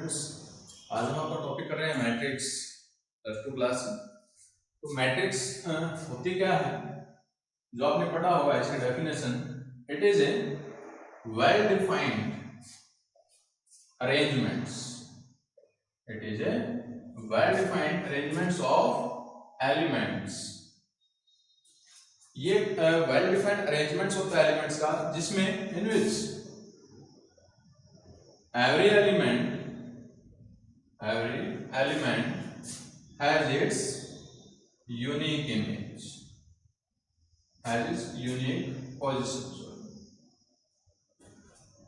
Students, आज हम आपका टॉपिक कर रहे हैं मैट्रिक्स प्लस टू क्लास। तो मैट्रिक्स होती क्या है, जो आपने पढ़ा होगा इसकी definition, it is a well defined arrangements, it is a well defined arrangements of elements. ये वेल डिफाइंड अरेंजमेंट्स होता है एलिमेंट्स का, जिसमें इन विच every element has its unique image, has its unique position।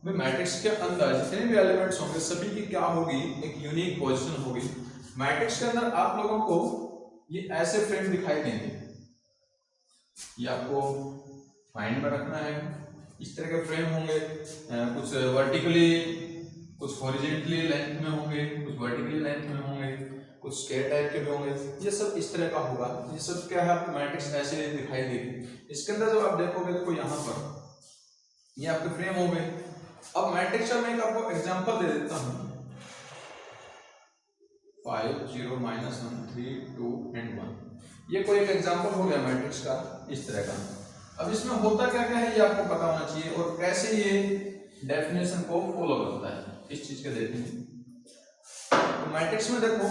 Matrix के अंदर जितने भी एलिमेंट्स होंगे सभी की क्या होगी, एक यूनिक पोजीशन होगी। मैट्रिक्स के अंदर आप लोगों को ये ऐसे फ्रेम दिखाई देंगे, ये आपको माइंड में रखना है। इस तरह के फ्रेम होंगे, कुछ वर्टिकली, कुछ हॉरिजॉन्टली लेंथ में होंगे, कुछ वर्टिकली लेंथ में होंगे, कुछ स्क्वायर टाइप के भी होंगे। ये सब इस तरह का होगा। ये सब क्या है, आपको मैट्रिक्स ऐसे दिखाई देगी। इसके अंदर जब आप देखोगे देखो यहाँ पर ये आपके फ्रेम हो गए। अब मैट्रिक्स का मैं एक आपको एग्जांपल दे देता हूँ, 5 0 -1 3 2 and 1। ये कोई एक एग्जांपल हो गया मैट्रिक्स का इस तरह का। अब इसमें होता क्या क्या है ये आपको पता होना चाहिए, और कैसे ये डेफिनेशन को फॉलो करता है इस चीज के देखेंगे। तो मैट्रिक्स में देखो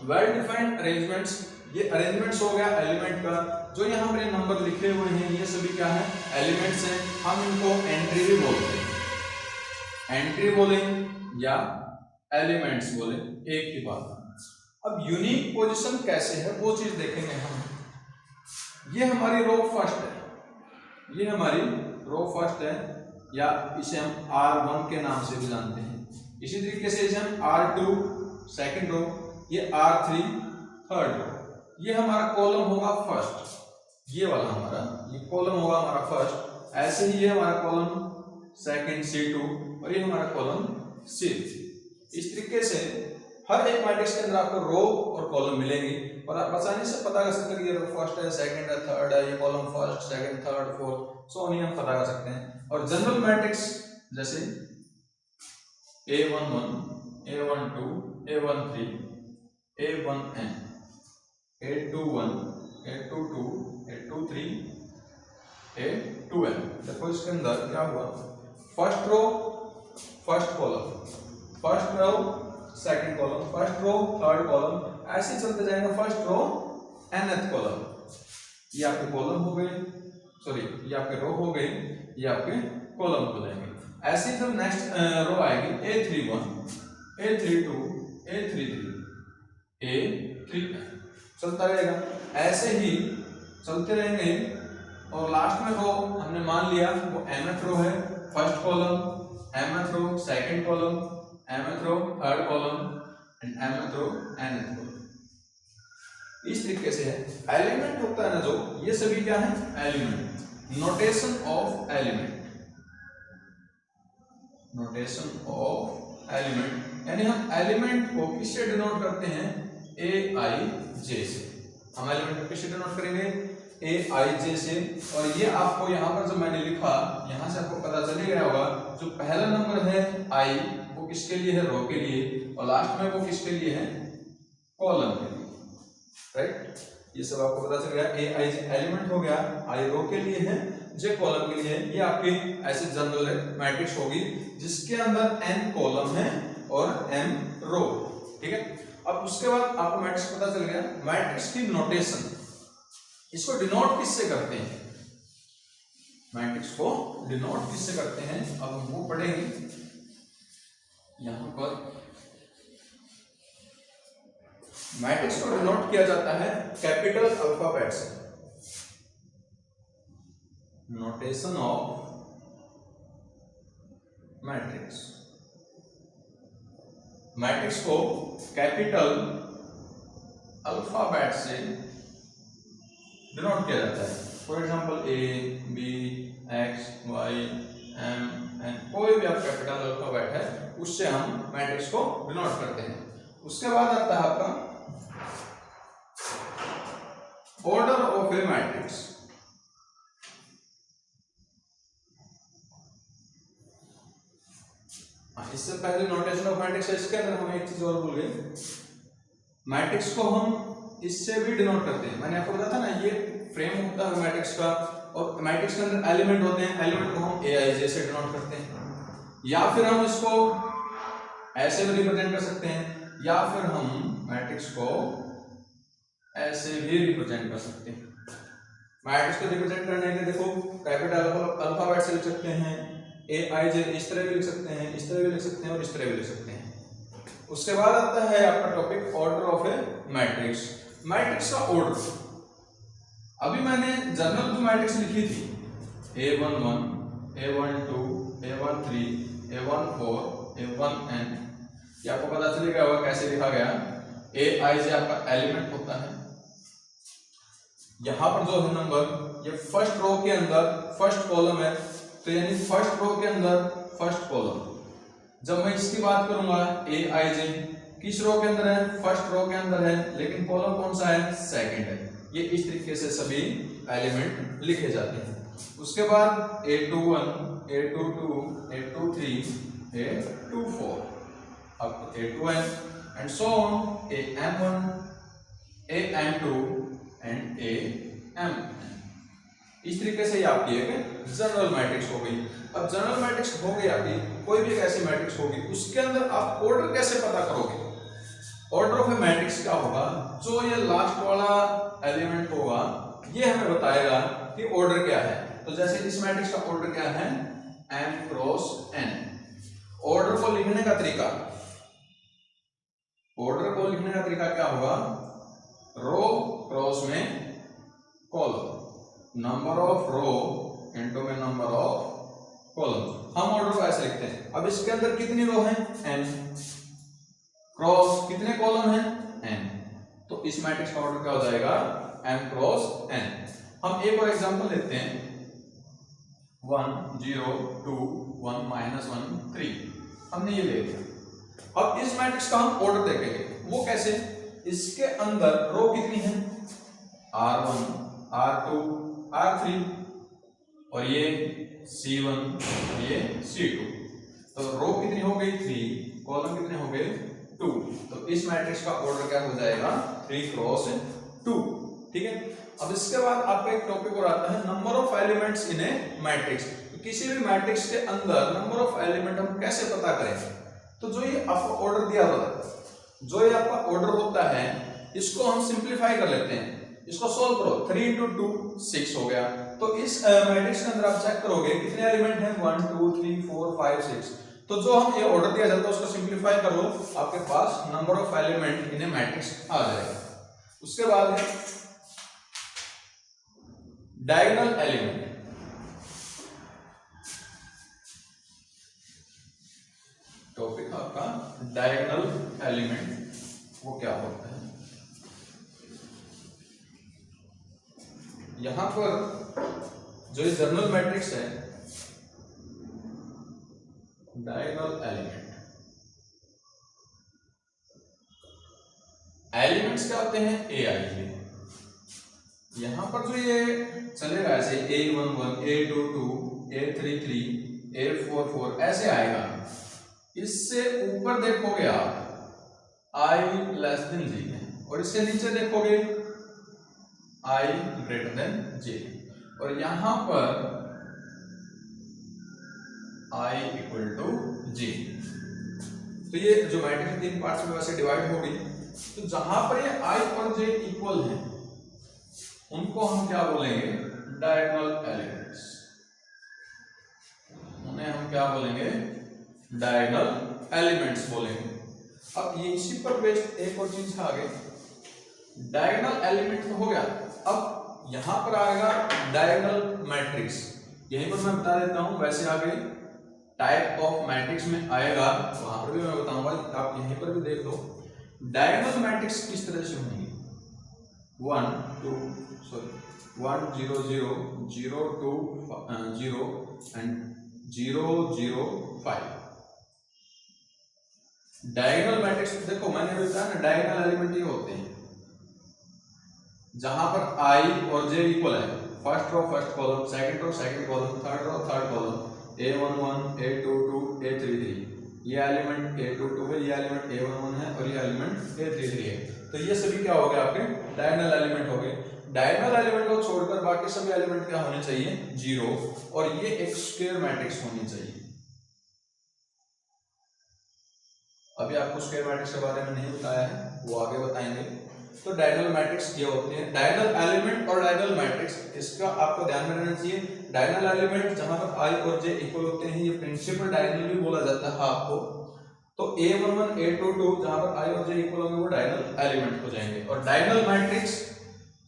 वेल डिफाइंड अरेंजमेंट्स, ये अरेंजमेंट्स हो गया एलिमेंट का। जो यहाँ पर नंबर लिखे हुए हैं ये सभी क्या है, एलिमेंट्स हैं। हम इनको एंट्री भी बोलते हैं, एंट्री बोले या एलिमेंट्स बोले, एक ही बात। अब यूनिक पोजीशन कैसे है वो चीज देखेंगे हम। ये हमारी रो फर्स्ट है, ये हमारी रो फर्स्ट है, या इसे हम R1 के नाम से भी जानते हैं। इसी तरीके से इसे हम R2 सेकंड रो, ये R3 थर्ड रो। ये हमारा कॉलम होगा फर्स्ट, ये वाला हमारा ये कॉलम होगा हमारा फर्स्ट। ऐसे ही ये हमारा कॉलम सेकंड C2, और ये हमारा कॉलम C3। इस तरीके से हर एक मैट्रिक्स के अंदर आपको रो और कॉलम मिलेंगे, और आप आसानी से पता कर सकते हैं कि ये रो फर्स्ट है, सेकंड है, थर्ड है, ये column first second third fourth, so हम पता कर सकते हैं। और जनरल मैट्रिक्स जैसे A11 A12 A13 A1n A21 A22 A23 A2n। देखो इसके अंदर क्या हुआ, first row first column, first row second column, first row third column, ऐसे चलते जाएंगे। फर्स्ट रो nth कॉलम, ये आपके कॉलम हो गए, सॉरी ये आपके रो हो गए, ये आपके कॉलम हो जाएंगे। ऐसे ही जब नेक्स्ट रो आएगी A31 A32 A33 A3 चलता रहेगा, ऐसे ही चलते रहेंगे। और लास्ट में रो हमने मान लिया वो mth रो है, first column, mth row second column, mth row third column and mth row nth column. इस तरीके से है। एलिमेंट होता है ना जो, ये सभी क्या है, element. Notation of element, notation of element, यानी हम एलिमेंट को किससे डिनोट करते हैं, AIJ से। हम एलिमेंट को किससे डिनोट करेंगे, AIJ से। और ये आपको यहाँ पर जो मैंने लिखा, यहाँ से आपको पता चल गया होगा, जो पहला नंबर है I वो किसके लिए है, रो के लिए, और लास्ट में वो किसके लिए है, कॉलम के लिए, राइट। ये सब आपको पता चल गया। AIJ एलिमेंट हो गया, I रो के लिए है, J कॉलम के लिए है। ये आपकी ऐसे जनरल मैट्रिक्स होगी जिसके अंदर n कॉलम है और m रो, ठीक है। अब उसके बाद आपको मैट्रिक्स पता चल गया। मैट्रिक्स की नोटेशन, इसको डिनोट किससे करते हैं, मैट्रिक्स को डिनोट किससे करते हैं, अब हम वो पढ़ेंगे। यहां पर मैट्रिक्स को डिनोट किया जाता है कैपिटल अल्फाबेट से। नोटेशन ऑफ मैट्रिक्स, मैट्रिक्स को कैपिटल अल्फाबेट से डिनोट किया जाता है। For example A B X Y M N, कोई भी आप कैपिटल अल्फाबेट है उससे हम मैट्रिक्स को डिनोट करते हैं। उसके बाद आता है आपका ऑर्डर ऑफ ए मैट्रिक्स। इससे पहले नोटेशन ऑफ मैट्रिक्स है, इसके अंदर हम एक चीज और भूल गए, मैट्रिक्स को हम इससे भी डिनोट करते हैं। मैंने आपको बताया था ना, ये फ्रेम होता है मैट्रिक्स का, और मैट्रिक्स के अंदर एलिमेंट होते हैं, एलिमेंट को हम AIJ से डिनोट करते हैं, या फिर हम इसको ऐसे भी रिप्रेजेंट कर सकते हैं, या फिर हम मैट्रिक्स को ऐसे भी रिप्रेजेंट कर सकते हैं। मैट्रिक्स को रिप्रेजेंट करने के देखो कैपिटल अल्फाबेट से लिख सकते हैं, AIJ इस तरह भी लिख सकते हैं, इस तरह भी लिख सकते हैं, और इस तरह भी लिख सकते हैं। उसके बाद आता है आपका topic order of a matrix. Matrix का ऑर्डर, अभी मैंने जनरल जो मैट्रिक्स लिखी थी A11, A12, A13, A14, A1n, ये आपको पता चलेगा होगा कैसे लिखा गया। AIJ आपका एलिमेंट होता है, यहां पर जो है नंबर, ये फर्स्ट रो के अंदर फर्स्ट कॉलम है, तो यानी फर्स्ट रो के अंदर फर्स्ट कॉलम। जब मैं इसकी बात करूंगा AIJ किस रो के अंदर है, फर्स्ट रो के अंदर है, लेकिन कॉलम कौन सा है, सेकंड है। ये इस तरीके से सभी एलिमेंट लिखे जाते हैं। उसके बाद A21, A22, A23, A24 up to A2n and so on, AM1, AM2 and AM। इस तरीके से ये आपकी एक जनरल मैट्रिक्स हो गई। अब जनरल मैट्रिक्स हो गई आपकी, कोई भी एक ऐसी मैट्रिक्स होगी, उसके अंदर आप ऑर्डर कैसे पता करोगे। ऑर्डर ऑफ ए मैट्रिक्स क्या होगा, जो ये लास्ट वाला एलिमेंट होगा ये हमें बताएगा कि ऑर्डर क्या है। तो जैसे इस मैट्रिक्स का ऑर्डर क्या है, m क्रॉस n। ऑर्डर को लिखने का तरीका, ऑर्डर को लिखने का तरीका क्या होगा, रो क्रॉस में column, number of row into में नंबर ऑफ कॉलम। हम ऑर्डर को ऐसे लिखते हैं। अब इसके अंदर कितनी रो है, n, क्रॉस कितने कॉलम है, n, तो इस मैट्रिक्स का ऑर्डर क्या हो जाएगा, m क्रॉस n। हम एक और एग्जांपल लेते हैं, 1 0 2 1 -1 3, हमने ये ले लिया। अब इस मैट्रिक्स का हम ऑर्डर देखेंगे, वो कैसे, इसके अंदर रो कितनी है, R1 R2 R3, और ये C1 ये C2, तो रो कितनी हो गई 3, कॉलम कितने हो गए 2, तो इस मैट्रिक्स का ऑर्डर क्या हो जाएगा 3 क्रॉस 2। ठीक है। अब इसके बाद आपका एक टॉपिक और आता है number of elements in a matrix. तो किसी भी मैट्रिक्स के अंदर नंबर ऑफ एलिमेंट हम कैसे पता करें, तो जो ये आपको ऑर्डर दिया होता है, जो ये आपका ऑर्डर होता है, इसको हम सिंप्लीफाई कर लेते हैं, इसको सोल्व करो, 3 × 2 6 हो गया। तो इस मैट्रिक्स के अंदर आप चेक करोगे कितने एलिमेंट हैं, 1 2 3 4 5 6। तो जो हम ये ऑर्डर दिया जाता है उसको सिंप्लीफाई करो, आपके पास number of element in a matrix आ जाएगा। उसके बाद है डायगोनल एलिमेंट। टॉपिक आपका डायगोनल एलिमेंट, वो क्या होता है। यहां पर जो ये जनरल मैट्रिक्स है, डायगोनल एलिमेंट, एलिमेंट्स क्या होते हैं, AIJ। यहां पर जो ये चलेगा ऐसे A11 A22 A33 A44 ऐसे आएगा। इससे ऊपर देखोगे आप I G है, और इससे नीचे देखोगे I J, और यहां पर I = J। तो ये जो मैट्रिक्स 3 पार्ट्स में वैसे डिवाइड हो गई। तो जहां पर ये I और J इक्वल है, उनको हम क्या बोलेंगे, डायगोनल एलिमेंट्स। उन्हें हम क्या बोलेंगे, डायगोनल एलिमेंट्स बोलेंगे। अब ये इसी पर बेस्ड एक और चीज आगे, डायगोनल एलिमेंट तो हो गया। अब यहां पर आएगा डायगोनल मैट्रिक्स, यहीं पर मैं बता देता हूं, वैसे आगे टाइप ऑफ मैट्रिक्स में आएगा, वहां पर भी मैं बताऊंगा, आप यहीं पर भी देख लो। डायगोनल मैट्रिक्स किस तरह से होंगी, 1 0 0 0 2 0 एंड 0 0 5। डायगोनल मैट्रिक्स देखो, मैंने बताया ना, डायगोनल एलिमेंट ये होते हैं जहां पर I और J इक्वल है, first row first column, second row second column, third row third column, A11 A22 A33। ये एलिमेंट A22 है, ये एलिमेंट A11 है और ये एलिमेंट A33 है। तो ये सभी क्या हो गए आपके डायगोनल एलिमेंट हो गए। डायगोनल एलिमेंट को छोड़कर बाकी सभी एलिमेंट क्या होने चाहिए, 0, और ये एक स्क्वायर मैट्रिक्स होनी चाहिए। अभी आपको स्क्वायर मैट्रिक्स के बारे में नहीं बताया है, वो आगे बताएंगे। तो डायगोनल मैट्रिक्स ये होते हैं, डायगोनल एलिमेंट और डायगोनल मैट्रिक्स, इसका आपको ध्यान में रहना चाहिए। डायगोनल एलिमेंट जहां पर i और j इक्वल होते हैं, ये प्रिंसिपल डायगोनल भी बोला जाता है आपको। तो A11 A22 जहां पर i और j इक्वल होंगे वो डायगोनल एलिमेंट हो जाएंगे। और डायगोनल मैट्रिक्स,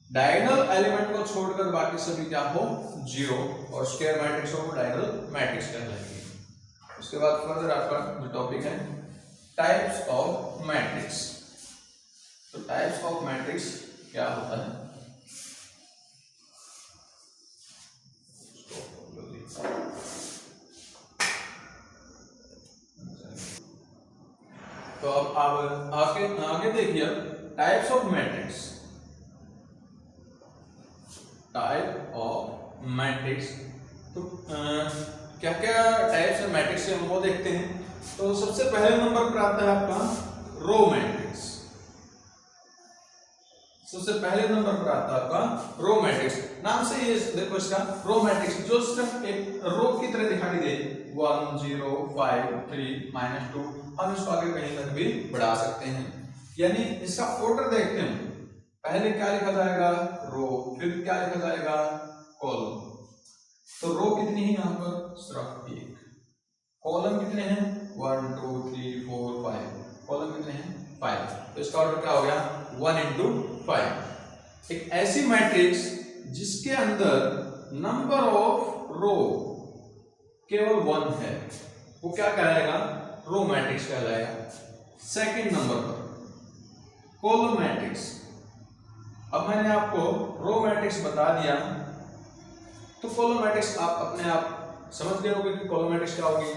डायगोनल एलिमेंट को छोड़कर बाकी सभी क्या हो, 0, और स्क्वायर मैट्रिक्स हो वो डायगोनल मैट्रिक्स कहलाएंगे। उसके बाद फर्दर आपका जो टॉपिक है टाइप्स ऑफ मैट्रिक्स। तो टाइप्स ऑफ मैट्रिक्स क्या होता है, तो अब आप आगे देखिए types of matrix. Type of matrix, तो क्या क्या टाइप्स ऑफ मैट्रिक्स है वो देखते हैं। तो सबसे पहले नंबर पर आता है आपका रो मैट्रिक्स। सबसे पहले नंबर पर आता है आपका रो मैट्रिक्स। नाम से ये देखो इसका रो मैट्रिक्स, जो सिर्फ एक रो की तरह दिखाई दे, 1 0 5 3 -2, हम इसको आगे कहीं तक भी बढ़ा सकते हैं। यानी इसका ऑर्डर देखते हैं, पहले क्या लिखा जाएगा, रो, फिर क्या लिखा जाएगा, कॉलम। तो रो कितनी है यहाँ पर, सिर्फ एक। कॉलम कितने हैं, 1 2 3 4 5, कॉलम कितने हैं, 5। तो इसका ऑर्डर क्या हो गया, 1 × 5। एक ऐसी मैट्रिक्स जिसके अंदर नंबर ऑफ रो केवल 1 है, वो क्या कहलाएगा, रो मैट्रिक्स कहलाएगा। सेकंड नंबर पर कॉलम मैट्रिक्स। अब मैंने आपको रो मैट्रिक्स बता दिया, तो कॉलम मैट्रिक्स आप अपने आप समझ गए होंगे कि कॉलम मैट्रिक्स क्या होगी।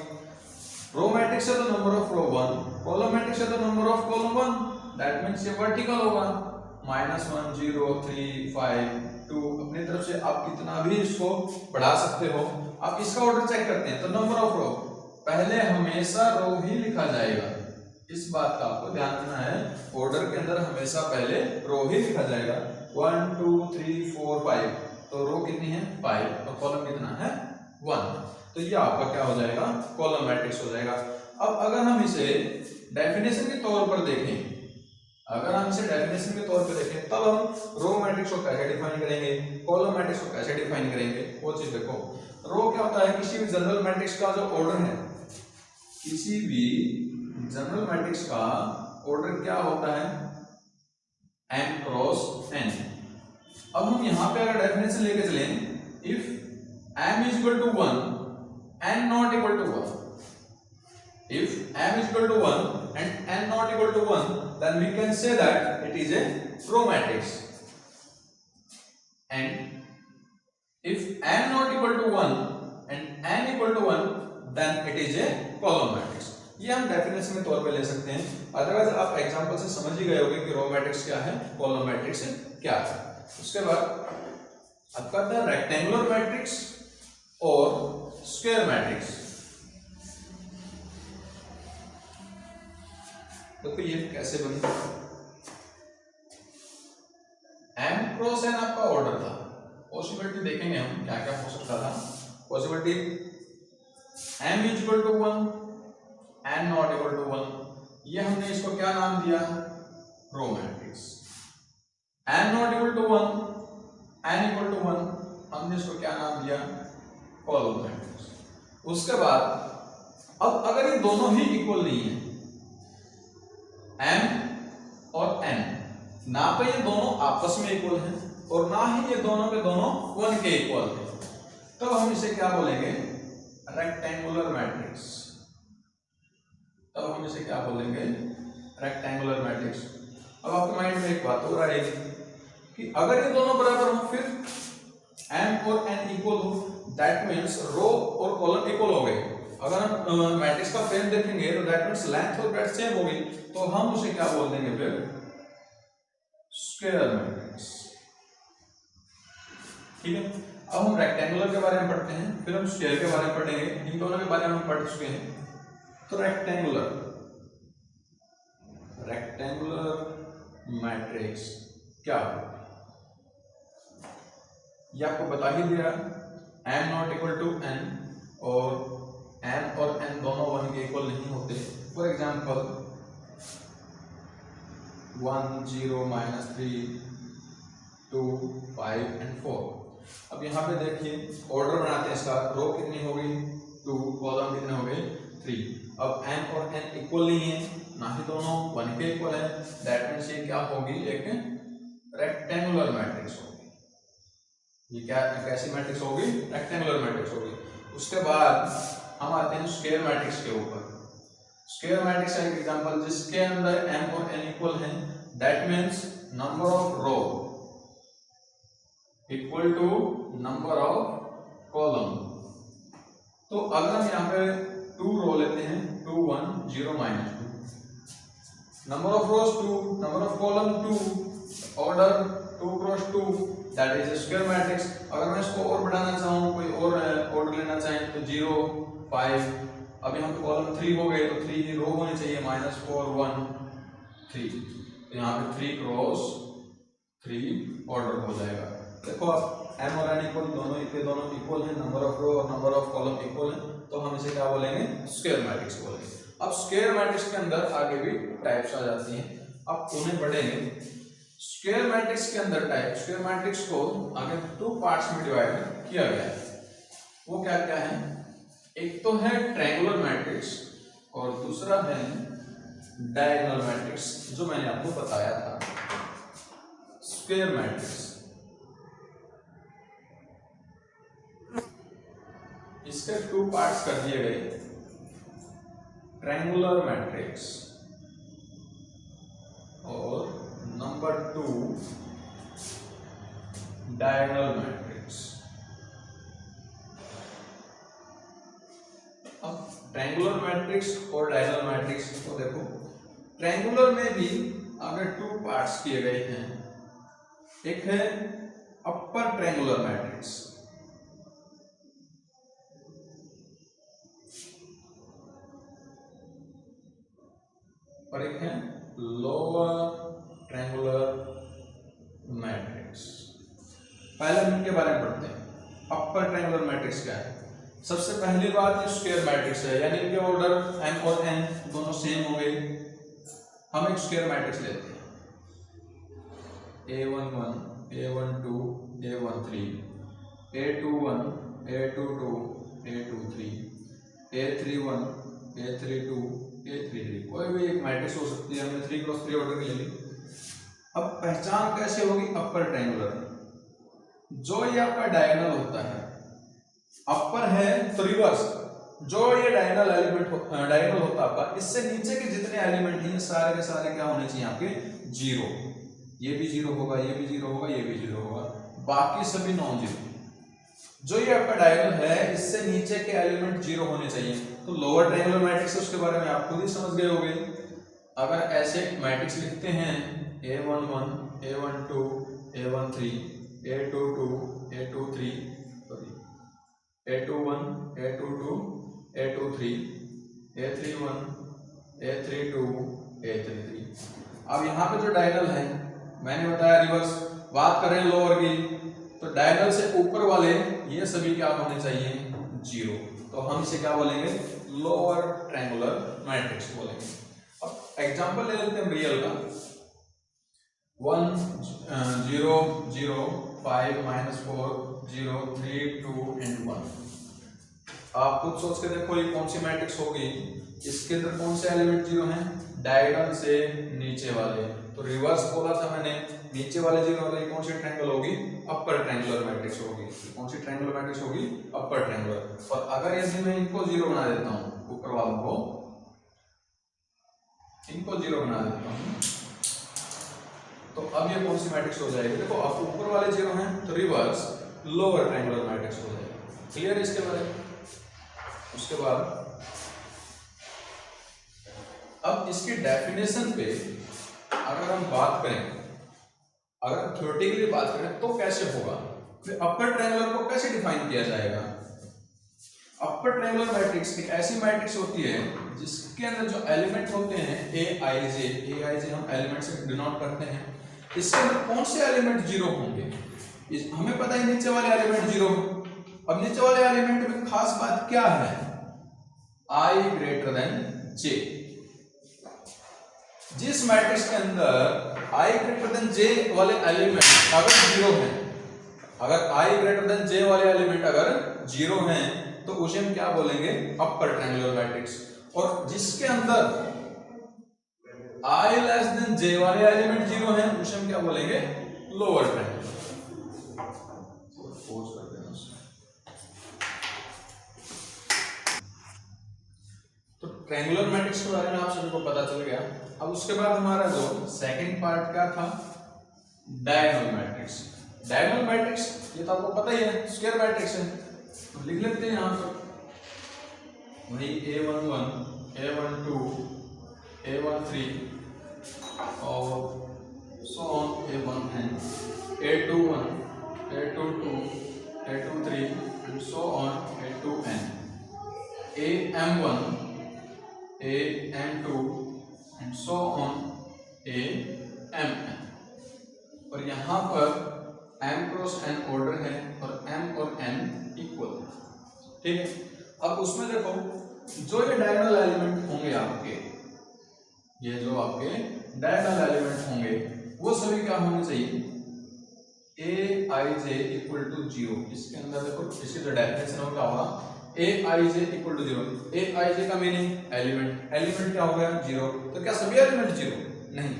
रो मैट्रिक्स है तो number of row 1, column matrix है तो number of column 1, that means ये वर्टिकल होगा, -1 0 3 5 2। अपनी तरफ से आप कितना भी इसको बढ़ा सकते हो। आप इसका ऑर्डर चेक करते हैं, तो नंबर ऑफ रो पहले हमेशा रो ही लिखा जाएगा। इस बात का आपको ध्यान रखना है, ऑर्डर के अंदर हमेशा पहले रो ही लिखा जाएगा। 1 2 3 4 5, तो रो कितनी है, 5, और कॉलम कितना है, 1। तो ये आपका क्या हो जाएगा, कॉलम मैट्रिक्स हो जाएगा। अब अगर हम इसे डेफिनेशन के तौर पर देखें, अगर हम इसे डेफिनेशन के तौर पर देखें, तब हम रो मैट्रिक्स को कैसे डिफाइन करेंगे, कॉलम मैट्रिक्स को कैसे डिफाइन करेंगे, वो चीज देखो। रो क्या होता है, किसी भी जनरल मैट्रिक्स का जो ऑर्डर है, किसी भी जनरल मैट्रिक्स का ऑर्डर क्या होता है, m × n। अब हम यहाँ पे अगर डेफिनेशन लेके चलें, if m = 1 n not equal to 1, if m = 1 and n not equal to 1, then we can say that it is a ro matrix. And if n not equal to 1 and n equal to 1, then it is a column matrix. ये हम definition के तौर पे ले सकते हैं। Otherwise आप example से समझ ही गए होंगे कि रो मैट्रिक्स क्या है, कॉलम मैट्रिक्स क्या है। उसके बाद आपका आता है रेक्टेंगुलर मैट्रिक्स और स्क्वायर मैट्रिक्स। देखो ये कैसे बनी, m × n आपका ऑर्डर था। पॉसिबिलिटी देखेंगे हम क्या क्या हो सकता था। Possibility m = 1 n not equal to 1, ये हमने इसको क्या नाम दिया, row matrix. n not equal to 1 n equal to 1, हमने इसको क्या नाम दिया, कॉलम मैट्रिक्स। उसके बाद अब अगर ये दोनों ही इक्वल नहीं है, m और n, ना तो ये दोनों आपस में इक्वल हैं और ना ही ये दोनों के दोनों 1 के इक्वल हैं, तो हम इसे क्या बोलेंगे, रेक्टेंगुलर मैट्रिक्स। तब हम इसे क्या बोलेंगे, रेक्टेंगुलर मैट्रिक्स। अब आपके माइंड में एक बात और आएगी कि अगर ये दोनों बराबर हो, फिर m और n इक्वल हो, दैट मीन्स रो और कॉलम इक्वल हो गए। अगर हम मैट्रिक्स का फ्रेम देखेंगे तो दैट मीन्स लेंथ और ब्रेड्थ सेम होगी, तो हम उसे क्या बोल देंगे, फिर स्क्वायर मैट्रिक्स। ठीक है। अब हम रेक्टेंगुलर के बारे में पढ़ते हैं, फिर हम स्क्वायर के बारे में पढ़ेंगे। इन दोनों के बारे में हम पढ़ चुके हैं। तो रेक्टेंगुलर मैट्रिक्स क्या हो, ये आपको बता ही दिया, m not equal to n और m और n दोनों 1 के इक्वल नहीं होते। For example 1 0 -3 2 5 and 4। अब यहाँ पे देखिए ऑर्डर बनाते हैं इसका, रो कितनी हो गई 2, कॉलम कितने हो गए 3। अब m और n इक्वल नहीं है, ना ही दोनों 1 के इक्वल है, दैट मींस ये क्या होगी, एक रेक्टेंगुलर मैट्रिक्स होगी। ये क्या कैसी मैट्रिक्स होगी, रेक्टेंगुलर मैट्रिक्स होगी। उसके बाद हम आते हैं स्क्वायर मैट्रिक्स के ऊपर। स्क्वायर मैट्रिक्स का एक एग्जांपल जिसके अंदर m और n इक्वल हैं, that means number of row equal to number of column. तो अगर हम यहाँ पे 2 रो लेते हैं 2 1 0 -2, number of rose 2, number of column 2, order 2 cross 2, that is a square matrix. अगर मैं इसको और बढ़ाना चाहूँ, कोई और ऑर्डर लेना चाहें तो 0 5, अब यहाँ पे कॉलम 3 हो गए तो 3 रो होनी चाहिए, -4 1 3, तो यहाँ पे 3 क्रॉस 3 ऑर्डर हो जाएगा। देखो आप m और n इक्वल, दोनों इक्वल हैं, नंबर ऑफ रो और नंबर ऑफ कॉलम इक्वल हैं, तो हम इसे क्या बोलेंगे, स्क्वायर मैट्रिक्स बोलेंगे। अब स्क्वायर मैट्रिक्स के अंदर आगे भी टाइप्स आ जाती हैं, अब उन्हें पढ़ेंगे। स्क्वायर मैट्रिक्स के अंदर टाइप, स्क्वायर मैट्रिक्स को आगे 2 पार्ट्स में डिवाइड किया गया है। वो क्या क्या है, एक तो है ट्रायंगुलर मैट्रिक्स और दूसरा है डायगोनल मैट्रिक्स, जो मैंने आपको बताया था। स्क्वायर मैट्रिक्स इसके 2 पार्ट्स कर दिए गए, ट्रायंगुलर मैट्रिक्स और नंबर 2 डायगोनल मैट्रिक्स। अब ट्रायंगुलर मैट्रिक्स और डायगोनल मैट्रिक्स को देखो, ट्रायंगुलर में भी अगर 2 पार्ट्स किए गए हैं, एक है अपर ट्रायंगुलर मैट्रिक्स और एक है लोअर ट्रायंगुलर मैट्रिक्स। पहले हम इनके बारे में पढ़ते हैं। अपर ट्रायंगुलर मैट्रिक्स क्या है? सबसे पहली बात ये स्क्वायर मैट्रिक्स है, यानी इनके ऑर्डर m और n दोनों सेम होंगे। हम एक स्क्वायर मैट्रिक्स लेते हैं, a11 a12 a13 a21 a22 a23 a31 a32 a33, कोई भी एक मैट्रिक्स हो सकती है, हमने 3 क्रॉस 3 ऑर्डर की ले ली। अब पहचान कैसे होगी अपर ट्रायंगुलर, जो ये आपका डायगोनल होता है, अपर है तो रिवर्स, जो ये डायगोनल एलिमेंट डायगोनल होता है आपका, इससे नीचे के जितने एलिमेंट हैं सारे के सारे क्या होने चाहिए आपके 0। ये भी 0 होगा, ये भी 0 होगा, ये भी 0 होगा, बाकी सभी नॉन जीरो। जो ये आपका डायगोनल है इससे नीचे के एलिमेंट 0 होने चाहिए। तो लोअर ट्रायंगुलर मैट्रिक्स उसके बारे में आप खुद ही समझ गए होंगे। अगर ऐसे मैट्रिक्स लिखते हैं a11 a12 a13 a22 a23 a21 a22 a23 a31 a32 a33। अब यहाँ पे जो डायगोनल है मैंने बताया रिवर्स, बात करें लोअर की, तो डायगोनल से ऊपर वाले ये सभी क्या होने चाहिए 0, तो हम इसे क्या बोलेंगे लोअर ट्रायंगुलर मैट्रिक्स बोलेंगे। अब एग्जांपल ले लेते हैं रियल का, 1 0 0 5 -4 0 3 2 and 1। आप खुद सोच के देखो ये कौन सी मैट्रिक्स होगी, इसके अंदर कौन से एलिमेंट 0 हैं, डायगोनल से नीचे वाले। तो रिवर्स बोला था मैंने, नीचे वाले 0 वाले कौन सी ट्रायंगल होगी, अपर ट्रायंगुलर मैट्रिक्स होगी। कौन सी ट्रायंगुलर मैट्रिक्स होगी, अपर ट्रायंगुलर। और अगर यदि मैं इनको 0 बना देता हूं, ऊपर वालों को इनको 0 बना देता हूं, तो अब ये कौन सी मैट्रिक्स हो जाएगी, देखो अब ऊपर वाले 0 हैं तो रिवर्स लोअर ट्रायंगुलर मैट्रिक्स हो जाएगी। क्लियर है इसके बारे में? उसके बाद अब इसकी डेफिनेशन पे अगर हम बात करें, अगर थ्योरेटिकली बात करें तो कैसे होगा, फिर अपर ट्रायंगुलर को कैसे डिफाइन किया जाएगा। अपर ट्रायंगुलर मैट्रिक्स एक ऐसी मैट्रिक्स होती है जिसके अंदर जो एलिमेंट होते हैं ए आई जे हम एलिमेंट से डिनोट करते हैं, इसके अंदर कौन से एलिमेंट जीरो होंगे? हमें पता है नीचे वाले एलिमेंट जीरो। अब नीचे वाले एलिमेंट में खास बात क्या है? आई ग्रेटर देन जे। जिस मैट्रिक्स के अंदर आई ग्रेटर देन जे वाले एलिमेंट अगर जीरो हैं, अगर आई ग्रेटर देन जे वाले एलिमेंट अगर जीरो हैं तो उसे हम क्या बोलेंगे? Upper triangular matrix. और जिसके अंदर आई लेस देन जे वाले एलिमेंट जीरो हैं उसे हम क्या बोलेंगे? Lower triangular. तो ट्रायंगुलर मैट्रिक्स के बारे में आप सभी को पता चल गया। अब उसके बाद हमारा जो सेकंड पार्ट क्या था? Diagonal matrix. डायगोनल मैट्रिक्स ये तो आपको पता ही है, स्क्वायर मैट्रिक्स है, तो लिख लेते हैं यहां पर वही a11 a12 a13 और so on a1n a21 a22 a23 and so on a2n am1 am2 and so on amn। और यहाँ पर m क्रॉस n ऑर्डर है और m और n इक्वल है, ठीक है। अब उसमें देखो जो ये डायगोनल एलिमेंट होंगे आपके, ये जो आपके डायगोनल एलिमेंट होंगे वो सभी क्या होने चाहिए? ए I J equal to zero. इसके अंदर देखो इसकी जो डेफिनेशन हो क्या होगा? ए I J equal to zero. A I जे का मीनिंग एलिमेंट, एलिमेंट क्या हो गया? जीरो। तो क्या सभी एलिमेंट जीरो? नहीं।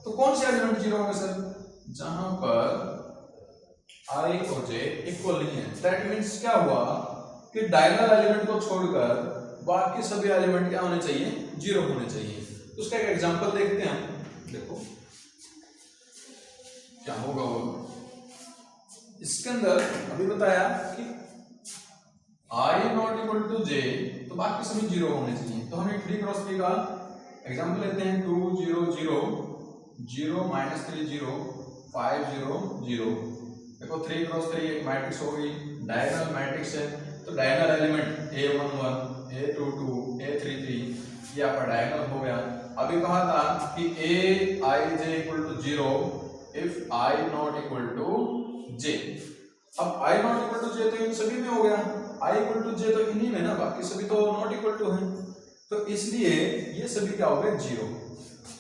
तो कौन से एलिमेंट जीरो होंगे सर? जहां पर आई और जे इक्वल नहीं है। दैट मीन्स क्या हुआ कि डायगोनल एलिमेंट को छोड़कर बाकी सभी एलिमेंट क्या होने चाहिए? जीरो होने चाहिए। तो उसका एक एग्जांपल देखते हैं हम। देखो क्या होगा वो। इसके अंदर अभी बताया कि आई नॉट इक्वल टू जे, तो बाकी सभी जीरो होने चाहिए। तो हम एक 3 क्रॉस 3 का एग्जांपल लेते हैं। 2 0 0 0 -3 0 5 0 0। देखो 3 क्रॉस 3 एक मैट्रिक्स हो गई, डायगोनल मैट्रिक्स है। तो diagonal element a11 a22 a33 ये आपका डायगोनल हो गया। अभी कहा था कि a I j equal to 0 if I not equal to j। अब I not equal to j तो इन सभी में हो गया, I इक्वल टू j तो इन्हीं में ना, बाकी सभी तो नॉट इक्वल टू हैं, तो इसलिए ये सभी क्या हो गए? जीरो।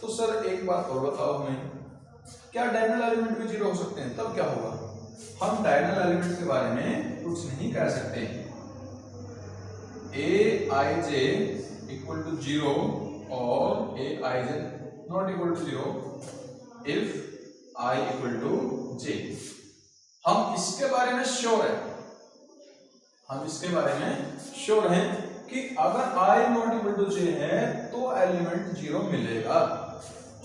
तो सर एक बात और बताओ हमें, क्या डायगोनल एलिमेंट भी जीरो हो सकते हैं? तब क्या होगा? हम डायगोनल एलिमेंट के बारे में कुछ नहीं कह सकते। A I J equal to zero और A I J not equal to zero if I equal to J. हम इसके बारे में श्योर है, हम इसके बारे में श्योर हैं कि अगर आई नॉट इक्वल टू जे है तो एलिमेंट जीरो मिलेगा।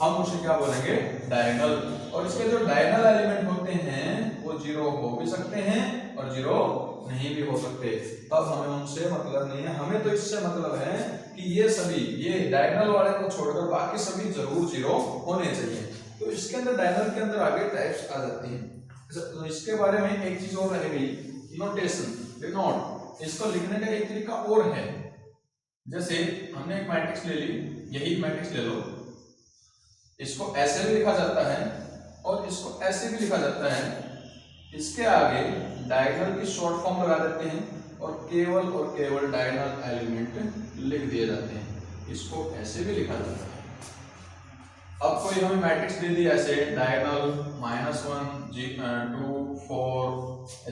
हम उसे क्या बोलेंगे? डायगोनल। और इसके जो डायगोनल एलिमेंट होते हैं वो जीरो हो भी सकते हैं और जीरो नहीं भी हो सकते। तब हमें उनसे मतलब नहीं है, हमें तो इससे मतलब है कि ये सभी, ये डायगोनल वाले को छोड़कर बाकी सभी जरूर जीरो होने चाहिए। तो इसके अंदर डायगोनल के अंदर आगे टाइप्स आ जाती हैं। तो इसके बारे में एक चीज और रह गई, नोटेशन, डिनोट। इसको लिखने का एक तरीका और है। जैसे हमने एक मैट्रिक्स ले ली, यही मैट्रिक्स ले लो, इसको ऐसे भी लिखा जाता है और इसको ऐसे भी लिखा जाता है। इसके आगे डायगोनल की शॉर्ट फॉर्म लगा देते हैं और केवल डायगोनल एलिमेंट लिख दिए जाते हैं। इसको ऐसे भी लिखा जाता है। अब कोई हमें मैट्रिक्स दे दी ऐसे, डायगोनल -1 2 4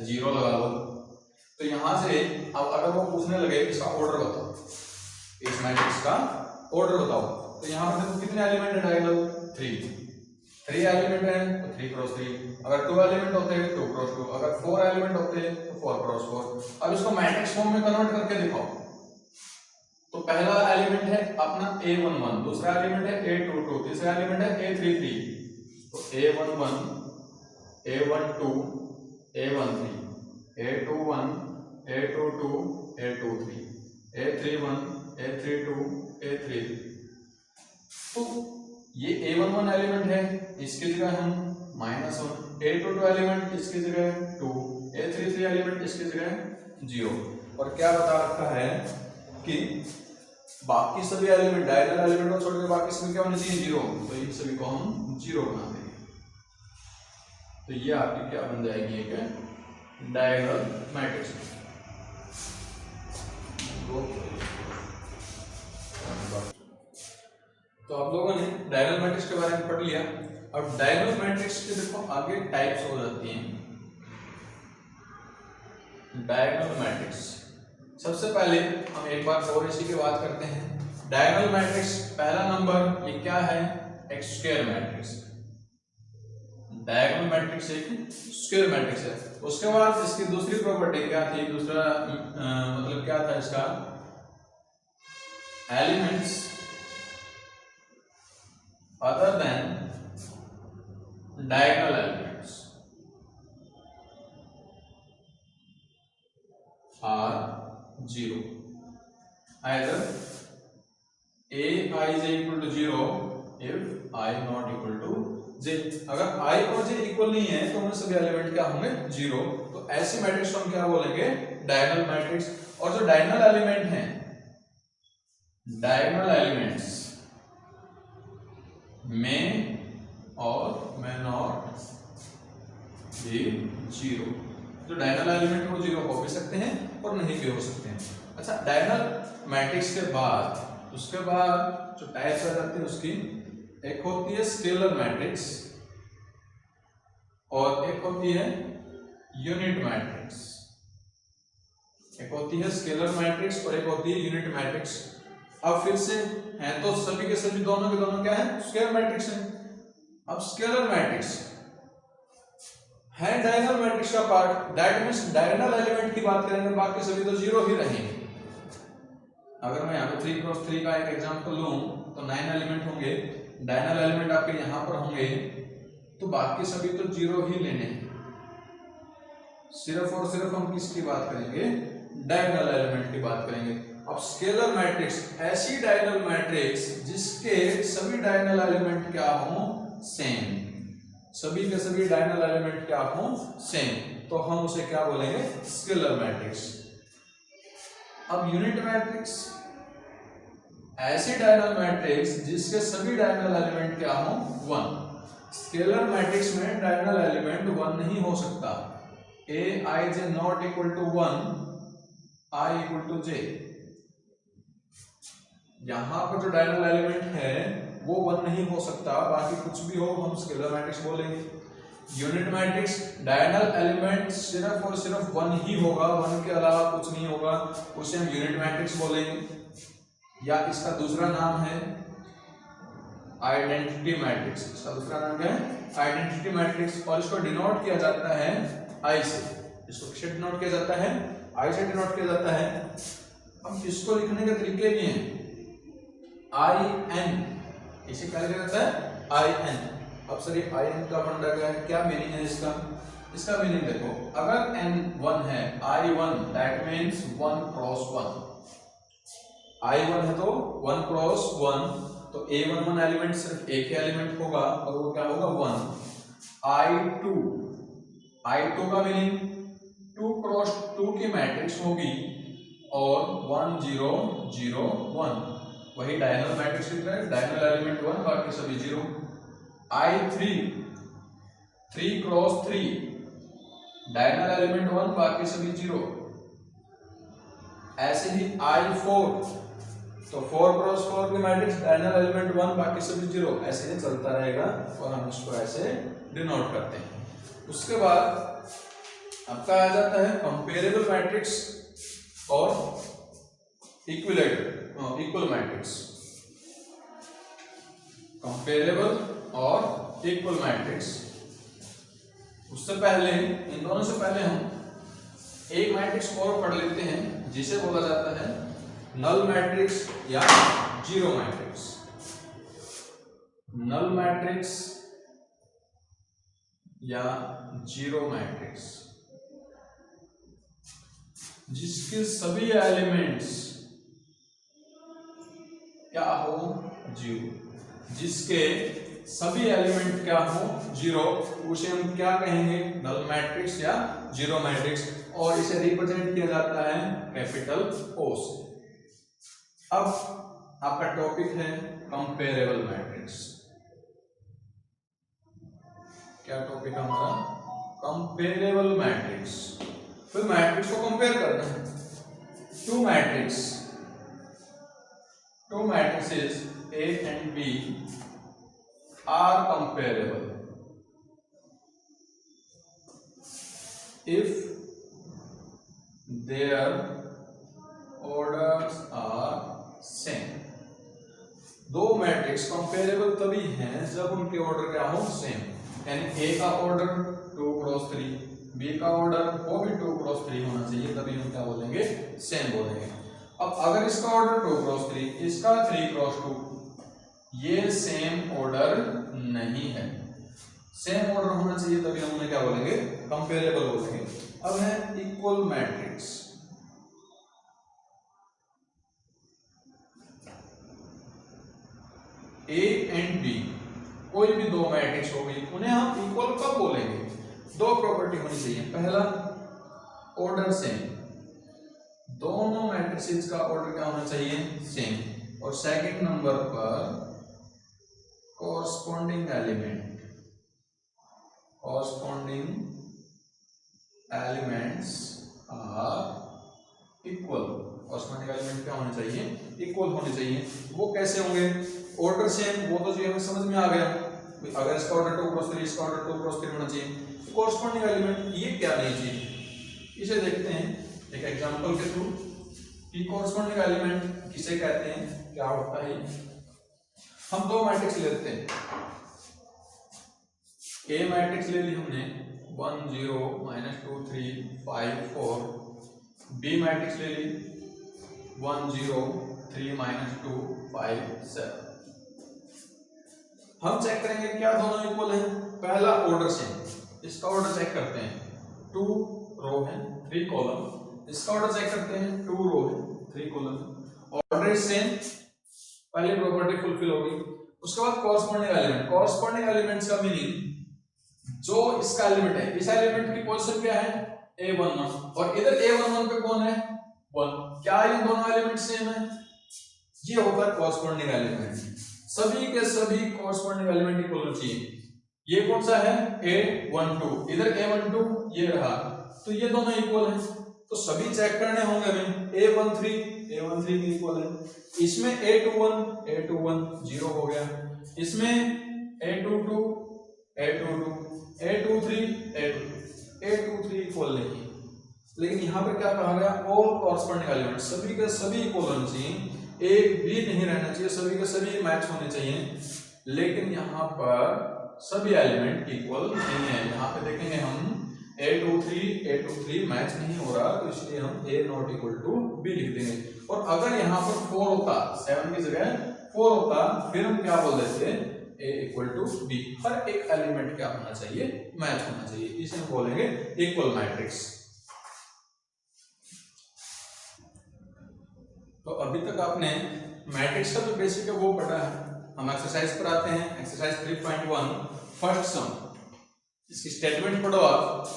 0 लगा लो, तो यहां से अब अगर वो पूछने लगे इसका ऑर्डर बताओ, इस मैट्रिक्स का ऑर्डर बताओ, तो यहाँ पर देखो कितने एलिमेंट है? डायगोनल 3 एलिमेंट है तो 3 क्रॉस 3। अगर 2 एलिमेंट होते हैं 2 क्रॉस 2। अगर 4 एलिमेंट होते हैं तो 4 क्रॉस 4। अब इसको मैट्रिक्स फॉर्म में कन्वर्ट करके दिखाओ। तो पहला एलिमेंट है अपना a11, दूसरा एलिमेंट है a22, तीसरा एलिमेंट है a33। तो a11 a12 a13 a21 a22 a23 a31 a32 a33। तो ये a11 एलिमेंट है, इसकी जगह हम -1, a22 एलिमेंट इसकी जगह 2, a33 एलिमेंट इसकी जगह 0। और क्या बता रखा है कि बाकी सभी एलिमेंट डायगोनल एलिमेंट को छोड़ के बाकी सभी क्या होने चाहिए, जीरो, तो इन सभी को हम जीरो बना देंगे। तो ये आपकी क्या बन जाएगी, एक डायगोनल मैट्रिक्स। तो आप लोगों ने डायगोनल मैट्रिक्स के बारे में पढ़ लिया। अब डायगोनल मैट्रिक्स के देखो आगे टाइप्स हो जाती हैं। डायगोनल मैट्रिक्स सबसे पहले हम एक बार और इसी की बात करते हैं। डायगोनल मैट्रिक्स पहला नंबर ये क्या है, एक स्क्वायर मैट्रिक्स। डायगोनल मैट्रिक्स एक स्क्वायर मैट्रिक्स है। उसके बाद इसकी दूसरी प्रॉपर्टी क्या थी, दूसरा मतलब क्या था इसका, elements other than diagonal elements are zero. Either a I j equal to 0 if I not equal to j. अगर I और j इक्वल नहीं है तो उनमें सभी एलिमेंट क्या होंगे, जीरो। तो ऐसी मैट्रिक्स को हम क्या बोलेंगे, डायगोनल मैट्रिक्स। और जो डायगोनल एलिमेंट हैं, डायगोनल एलिमेंट्स में और में नॉट बी जीरो। जो डायगोनल एलिमेंट वो जीरो हो भी सकते हैं और नहीं भी हो सकते हैं। अच्छा, डायगोनल मैट्रिक्स के बाद उसके बाद जो टाइप्स आ जाती है उसकी, एक होती है स्केलर मैट्रिक्स और एक होती है यूनिट मैट्रिक्स। एक होती है स्केलर मैट्रिक्स और एक होती है यूनिट मैट्रिक्स। अब फिर से हैं तो सभी के सभी दोनों के दोनों क्या है, स्केलर मैट्रिक्स है। अब स्केलर मैट्रिक्स है डायगोनल मैट्रिक्स का part, that means diagonal element की बात करेंगे, बाकी सभी तो जीरो ही रहेंगे। अगर मैं यहाँ पे 3 क्रॉस 3 का एक एग्जांपल लूं तो 9 एलिमेंट होंगे, डायगोनल एलिमेंट आपके यहाँ पर होंगे, तो बाकी सभी तो जीरो ही लेने हैं। सिर्फ और सिर्फ हम किसकी बात करेंगे, डायगोनल एलिमेंट की बात करेंगे। अब स्केलर मैट्रिक्स ऐसी डायगोनल मैट्रिक्स जिसके सभी डायगोनल एलिमेंट क्या हो, सेम, सभी के सभी डायगोनल एलिमेंट क्या हो, सेम, तो हम उसे क्या बोलेंगे, स्केलर मैट्रिक्स। अब यूनिट मैट्रिक्स ऐसी डायगोनल मैट्रिक्स जिसके सभी डायगोनल एलिमेंट क्या हो, 1। स्केलर मैट्रिक्स में डायगोनल एलिमेंट 1 नहीं हो सकता। a I j not equal to 1, I equal to j। यहां पर जो डायगोनल एलिमेंट है वो 1 नहीं हो सकता, बाकी कुछ भी हो हम स्केलर मैट्रिक्स बोलेंगे। यूनिट मैट्रिक्स डायगोनल एलिमेंट सिर्फ और सिर्फ 1 ही होगा, 1 के अलावा कुछ नहीं होगा, उसे हम यूनिट मैट्रिक्स बोलेंगे। या इसका दूसरा नाम है आइडेंटिटी मैट्रिक्स। इसका दूसरा नाम क्या है, आइडेंटिटी मैट्रिक्स। और इसको डिनोट किया जाता है I से। इसको किससे डिनोट किया जाता है, I से डिनोट किया जाता है। अब इसको लिखने के तरीके भी हैं, IN, इसे क्या लिखा जाता है, IN। अब सर ये IN का फंडा क्या है, क्या मीनिंग है इसका? इसका मीनिंग देखो, अगर n 1 है, I1 that means 1 cross 1। I1 है तो 1 क्रॉस 1, तो A11 एलिमेंट सिर्फ एक ही एलिमेंट होगा और वो क्या होगा, 1। I2 का मीनिंग 2 क्रॉस 2 की मैट्रिक्स होगी और 1 0 0 1, वही डायगोनल मैट्रिक्स की तरह, डायगोनल एलिमेंट 1 बाकी सभी 0। I3 3 क्रॉस 3, डायगोनल एलिमेंट 1 बाकी सभी 0। ऐसे ही I4 तो 4 क्रॉस 4 की मैट्रिक्स, डायगोनल एलिमेंट 1 बाकी सभी 0। ऐसे ही चलता रहेगा और हम इसको ऐसे डिनोट करते हैं। उसके बाद आपका आ जाता है कंपेरेबल मैट्रिक्स और इक्वल मैट्रिक्स। कंपेरेबल और इक्वल मैट्रिक्स, उससे पहले इन दोनों से पहले हम एक मैट्रिक्स और पढ़ लेते हैं जिसे बोला जाता है नल मैट्रिक्स या जीरो मैट्रिक्स। नल मैट्रिक्स या जीरो मैट्रिक्स जिसके सभी एलिमेंट्स क्या हो, जीरो, जिसके सभी एलिमेंट क्या हो, जीरो, उसे हम क्या कहेंगे, नल मैट्रिक्स या जीरो मैट्रिक्स। और इसे रिप्रेजेंट किया जाता है कैपिटल O से। अब आपका टॉपिक है कंपेरेबल मैट्रिक्स। क्या टॉपिक है हमारा? Comparable matrix. फिर मैट्रिक्स को कंपेयर करना है। two matrices A and B are comparable if their orders are same। दो मैट्रिक्स कंपेरेबल तभी हैं जब उनके ऑर्डर क्या हो? सेम। यानी A का ऑर्डर 2 क्रॉस 3, B का ऑर्डर वो भी 2 क्रॉस 3 होना चाहिए, तभी हम क्या बोलेंगे? सेम बोलेंगे। अब अगर इसका ऑर्डर 2 क्रॉस 3, इसका 3 क्रॉस 2, ये सेम ऑर्डर नहीं है। सेम ऑर्डर होना चाहिए तभी हम उन्हें क्या बोलेंगे? कंपेरेबल बोलेंगे। अब है equal matrix. A and B कोई भी दो मैट्रिक्स हो गई, उन्हें हम इक्वल कब बोलेंगे? दो प्रॉपर्टी होनी चाहिए। पहला, ऑर्डर सेम, दोनों मैट्रिसेस का ऑर्डर क्या होना चाहिए? सेम। और सेकंड नंबर पर corresponding elements are equal. Corresponding element क्या होने चाहिए? इक्वल होने चाहिए। वो कैसे होंगे? ऑर्डर सेम, वो तो जो हमें समझ में आ गया। अगर इसका ऑर्डर 2 क्रॉस 3, इसका ऑर्डर 2 क्रॉस 3 होना चाहिए। कॉरस्पॉन्डिंग एलिमेंट ये क्या नहीं चीज? इसे देखते हैं एक एग्जांपल के थ्रू कि कॉरस्पॉन्डिंग एलिमेंट किसे कहते हैं, क्या होता है। हम दो मैट्रिक्स लेते हैं। ए मैट्रिक्स ले ली हमने 1 0 -2 3 5 4। बी मैट्रिक्स ले ली 1 0 3 -2 5 7। हम चेक करेंगे क्या दोनों इक्वल हैं। पहला, ऑर्डर सेम, इसका ऑर्डर चेक करते हैं। 2 रो है 3 कॉलम। इसका ऑर्डर चेक करते हैं। 2 रो है 3 कॉलम। ऑर्डर इज सेम, पहली प्रॉपर्टी फुलफिल होगी। उसके बाद कॉरस्पॉन्डिंग एलिमेंट। कॉरस्पॉन्डिंग एलिमेंट्स का मीनिंग, जो इसका एलिमेंट है, इस एलिमेंट की पोजीशन क्या है? A11, और इधर A11 पे कौन है? 1। क्या ये दोनों एलिमेंट सेम है? ये होता है कॉरस्पॉन्डिंग एलिमेंट। सभी के सभी कॉरस्पॉन्डिंग एलिमेंट इक्वल होने चाहिए। ये कौन सा है? A12, इधर A12 ये रहा, तो ये दोनों इक्वल हैं। तो सभी चेक करने होंगे हमें। A13 के इक्वल है। इसमें A21 0 हो गया। इसमें A22 A23 इक्वल नहीं। लेकिन यहाँ पर क्या कहा गया? ऑल कॉरस्पॉन्डिंग एलिमेंट, सभी के सभी इक्वल होने चाहिए, एक भी नहीं रहना चाहिए, सभी के सभी मैच होने चाहिए। लेकिन यहाँ पर सभी एलिमेंट इक्वल नहीं है। यहाँ पे देखेंगे हम A23 मैच नहीं हो रहा, तो इसलिए हम A not equal to B लिख देंगे। और अगर यहाँ पर 4 होता, 7 की जगह 4 होता, फिर हम क्या बोल देते? A equal to B। हर एक एलिमेंट क्या होना चाहिए? मैच होना चाहिए। इसे हम बोलेंगे इक्वल मैट्रिक्स। तो अभी तक आपने मैट्रिक्स का जो बेसिक है वो पढ़ा है। हम एक्सरसाइज पर आते हैं। Exercise 3.1 first sum. इसकी स्टेटमेंट पढ़ो आप।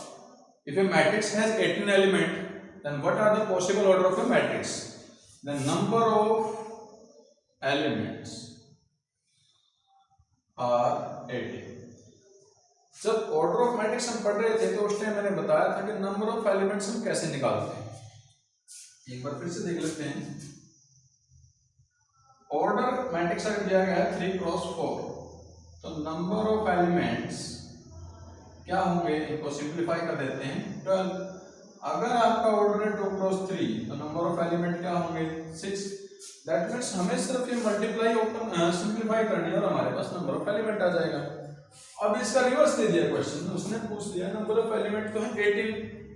If a matrix has 18 element, then what are the possible order of a matrix? The number of elements are 18। जब ऑर्डर ऑफ मैट्रिक्स हम पढ़ रहे थे तो उस टाइम मैंने बताया था कि नंबर ऑफ एलिमेंट्स हम कैसे निकालते हैं। एक बार फिर से देख लेते हैं। ऑर्डर मैट्रिक्स अगर दिया गया है 3 क्रॉस 4, तो नंबर ऑफ एलिमेंट्स क्या होंगे? इनको सिंप्लीफाई कर देते हैं 12। अगर आपका ऑर्डर है 2 क्रॉस 3, तो नंबर ऑफ एलिमेंट क्या होंगे? 6। दैट मींस हमें सिर्फ ये मल्टीप्लाई सिंप्लीफाई करनी है और हमारे पास नंबर ऑफ एलिमेंट आ जाएगा। अब इसका रिवर्स दे दिया क्वेश्चन, उसने पूछ दिया नंबर ऑफ एलिमेंट तो है 18,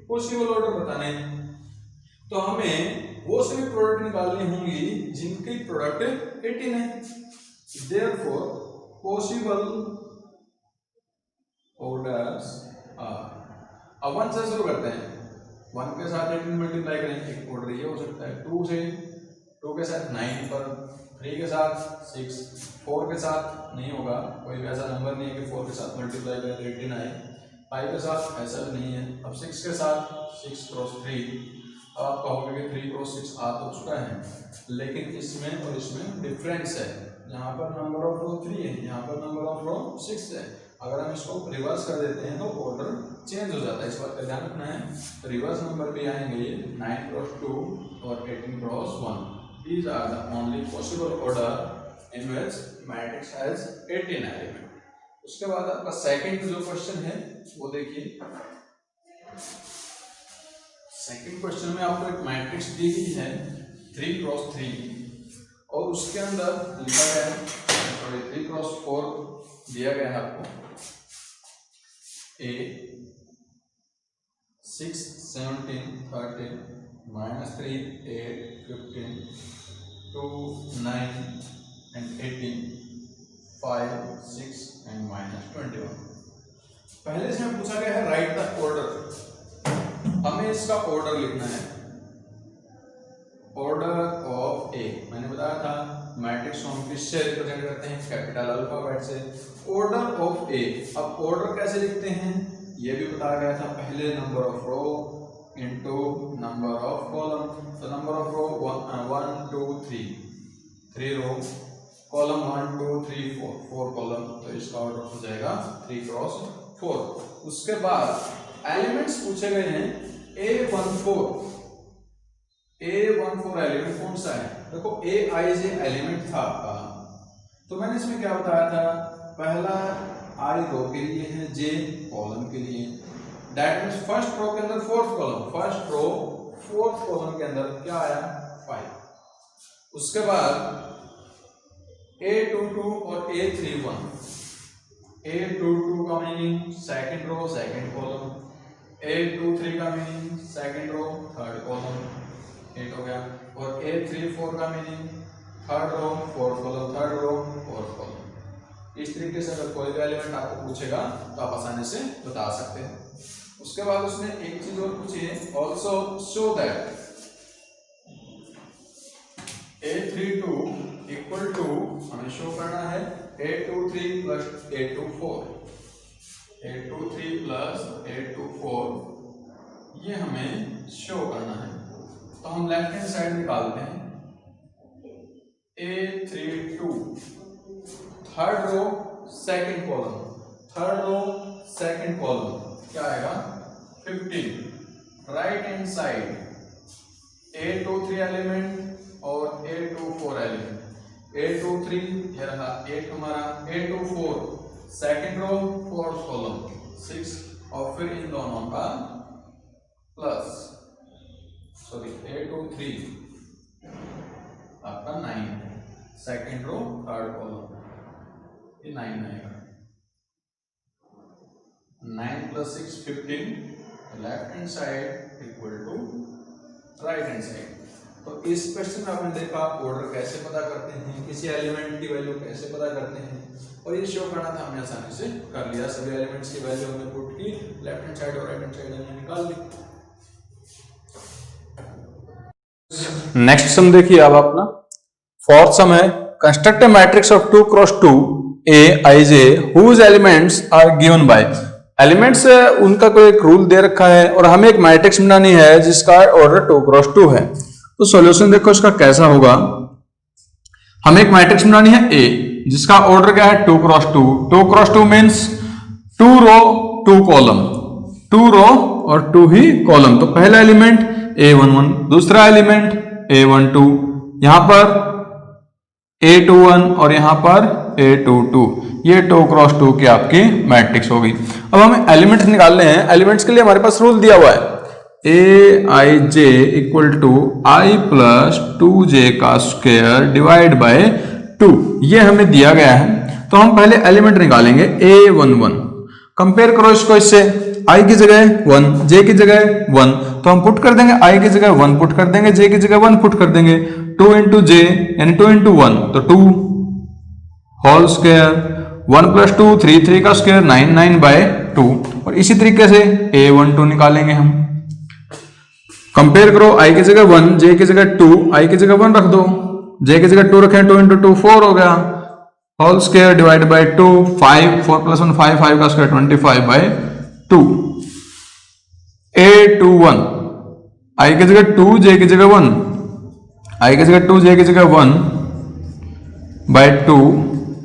पॉसिबल ऑर्डर बताने हैं। तो हमें वो सभी प्रोडक्ट निकालनी होंगी जिनकी प्रोडक्ट 18 है। Therefore possible orders are. अब 1 से शुरू करते हैं। 1 के साथ 18 मल्टीप्लाई करेंगे, एक ऑर्डर ये हो सकता है। 2 से, 2 के साथ 9 पर, 3 के साथ 6, 4 के साथ नहीं होगा, कोई भी ऐसा नंबर नहीं है कि 4 के साथ मल्टीप्लाई करें तो 18 आए। 5 के साथ ऐसा भी नहीं है। अब 6 के साथ 6 क्रॉस 3, आप कहोगे कि 3 क्रॉस 6 आ तो चुका है, लेकिन इसमें और इसमें डिफरेंस है। यहाँ पर नंबर ऑफ रो 3 है, यहाँ पर नंबर ऑफ रो 6 है। अगर हम इसको रिवर्स कर देते हैं तो ऑर्डर चेंज हो जाता है, इस बात का ध्यान रखना है। रिवर्स नंबर भी आएंगे ये 9 क्रॉस 2 और 18 cross 1। These are the only possible order in which matrix has 18 element। उसके बाद आपका सेकंड जो क्वेश्चन है वो देखिए। सेकंड क्वेश्चन में आपको एक मैट्रिक्स दी गई है 3 क्रॉस 3 और उसके अंदर लिखा गया है 3 क्रॉस 4 दिया गया है आपको A 6 17 13 -3 8 15 2 9 and 18 5 6 and -21। पहले से हमें पूछा गया है राइट द ऑर्डर, हमें इसका ऑर्डर लिखना है। ऑर्डर ऑफ ए, मैंने बताया था मैट्रिक्स को हम किससे रिप्रेजेंट करते हैं, कैपिटल अल्फाबेट से। ऑर्डर ऑफ ए, अब ऑर्डर कैसे लिखते हैं ये भी बताया गया था पहले, number of row into number of column. तो number of row 1 2 3 row, column 1 2 3 4 column, तो इसका ऑर्डर हो जाएगा 3 क्रॉस 4। उसके बाद एलिमेंट्स पूछे गए हैं A14 एलिमेंट कौन सा है, देखो Aij एलिमेंट था आपका। तो मैंने इसमें क्या बताया था, पहला I रो के लिए है, J कॉलम के लिए। दैट मींस फर्स्ट रो के अंदर fourth column, first row fourth column के अंदर क्या आया 5। उसके बाद A22 और A31, A22 का meaning second row second column, A23 का meaning second row third column, 8 हो गया। और A34 का meaning third row fourth column, third row fourth column. इस तरीके से अगर कोई भी एलिमेंट आपको पूछेगा तो आप आसानी से बता सकते हैं। उसके बाद उसने एक चीज और पूछी है, also show that A32 equal to, हमें शो करना है A23 plus A24, A23 plus A24 ये हमें शो करना है। तो हम लेफ्ट हैंड साइड निकालते हैं, A32 third row second column, third row second column क्या आएगा 15। Right hand side A23 element और A24 एलिमेंट, A23 ये रहा 8 हमारा, A24 second row fourth column 6 और फिर इन दोनों का प्लस, सॉरी A23 आपका 9 सेकंड रो थर्ड कॉलम, ये 9 आएगा। 9 plus 6 15, left hand side equal to right hand side. तो इस क्वेश्चन में आपने देखा ऑर्डर कैसे पता करते हैं, किसी एलिमेंट की वैल्यू कैसे पता करते हैं, और ये शो करना था, हमने आसानी से कर लिया। सभी एलिमेंट्स की वैल्यू हमने पुट की, लेफ्ट हैंड साइड और राइट हैंड साइड हमने निकाल ली। नेक्स्ट सम देखिए अब अपना फोर्थ सम है, construct a matrix of 2 cross 2 Aij whose elements are given by। Elements उनका कोई एक रूल दे रखा है और हमें एक मैट्रिक्स बनानी है जिसका ऑर्डर 2 क्रॉस 2 है। तो सॉल्यूशन देखो इसका कैसा होगा, हमें एक मैट्रिक्स बनानी है A जिसका ऑर्डर क्या है 2 क्रॉस 2। 2 क्रॉस 2 मीन्स 2 रो 2 कॉलम, 2 रो और 2 ही कॉलम। तो पहला एलिमेंट A11, दूसरा एलिमेंट A12, यहां पर A21 और यहां पर A22, ये 2 क्रॉस 2 की आपकी मैट्रिक्स होगी। अब हमें एलिमेंट्स निकालने हैं, एलिमेंट्स के लिए हमारे पास रूल दिया हुआ है Aij equal to I plus 2j का स्क्वायर डिवाइड बाय 2, ये हमें दिया गया है। तो हम पहले एलिमेंट निकालेंगे A11, कंपेयर करो इसको इससे, I की जगह 1, J की जगह 1, तो हम पुट कर देंगे I की जगह 1 पुट कर देंगे, J की जगह 1 पुट कर देंगे। 2 इंटू J यानी 2 इंटू 1 तो 2 होल स्क्वायर, 1 प्लस 2 3 का स्क्वायर 9 9 बाय 2। और इसी तरीके से A12 निकालेंगे हम, कंपेयर करो I की जगह 1, J की जगह 2, I की जगह 1 रख दो, J की जगह 2 रखें, 2 इंटू 2 4 हो गया, whole square divide by 2, 5 4 plus 1 5, 5 का स्क्वायर 25 बाय 2। A21 आई की जगह 2, जे की जगह 1, आई की जगह 2, जे की जगह 1 बाय 2,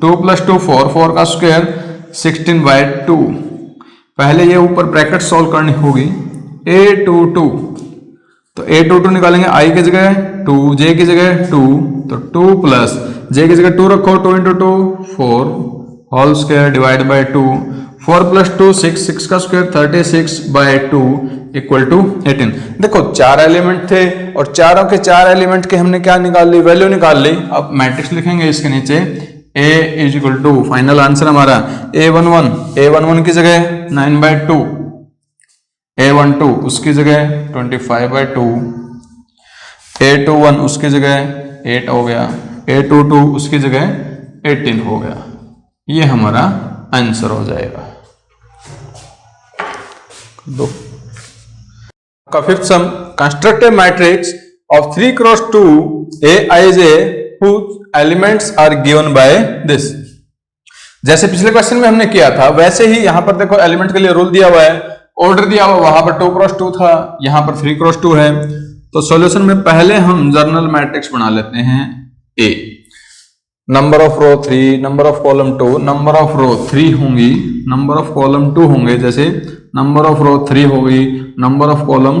2 + 2 4, 4 का स्क्वायर 16/2। पहले ये ऊपर ब्रैकेट सॉल्व करनी होगी। a22, तो a22 निकालेंगे, आई की जगह 2, जे की जगह 2, तो 2 प्लस जे की जगह 2 रखो, 2 × 2 4 होल स्क्वायर डिवाइड बाय 2, 4 + 2 6, 6 का स्क्वायर 36/2 इक्वल टू 18। देखो 4 एलिमेंट थे और चारों के 4 एलिमेंट के हमने क्या निकाल ली, वैल्यू निकाल ली। अब मैट्रिक्स लिखेंगे इसके नीचे, a = टू, फाइनल आंसर हमारा a11 की जगह 9/2, a12 उसकी जगह 25/2, a21 उसकी जगह 8 हो गया, a22 उसकी जगह 18 हो गया। ये हमारा आंसर हो जाएगा। दो का fifth some, construct A matrix of 3 × 2 aij whose elements are given by this। जैसे पिछले क्वेश्चन में हमने किया था वैसे ही यहां पर देखो एलिमेंट के लिए रूल दिया हुआ है, ऑर्डर दिया हुआ, वहां पर 2 × 2 था, यहां पर 3 × 2 है। तो सॉल्यूशन में पहले हम जर्नल मैट्रिक्स बना लेते हैं। A number of row 3, number of column 2, number of row 3 होंगी, नंबर ऑफ कॉलम 2 होंगे। जैसे नंबर ऑफ रो 3 होगी, नंबर ऑफ कॉलम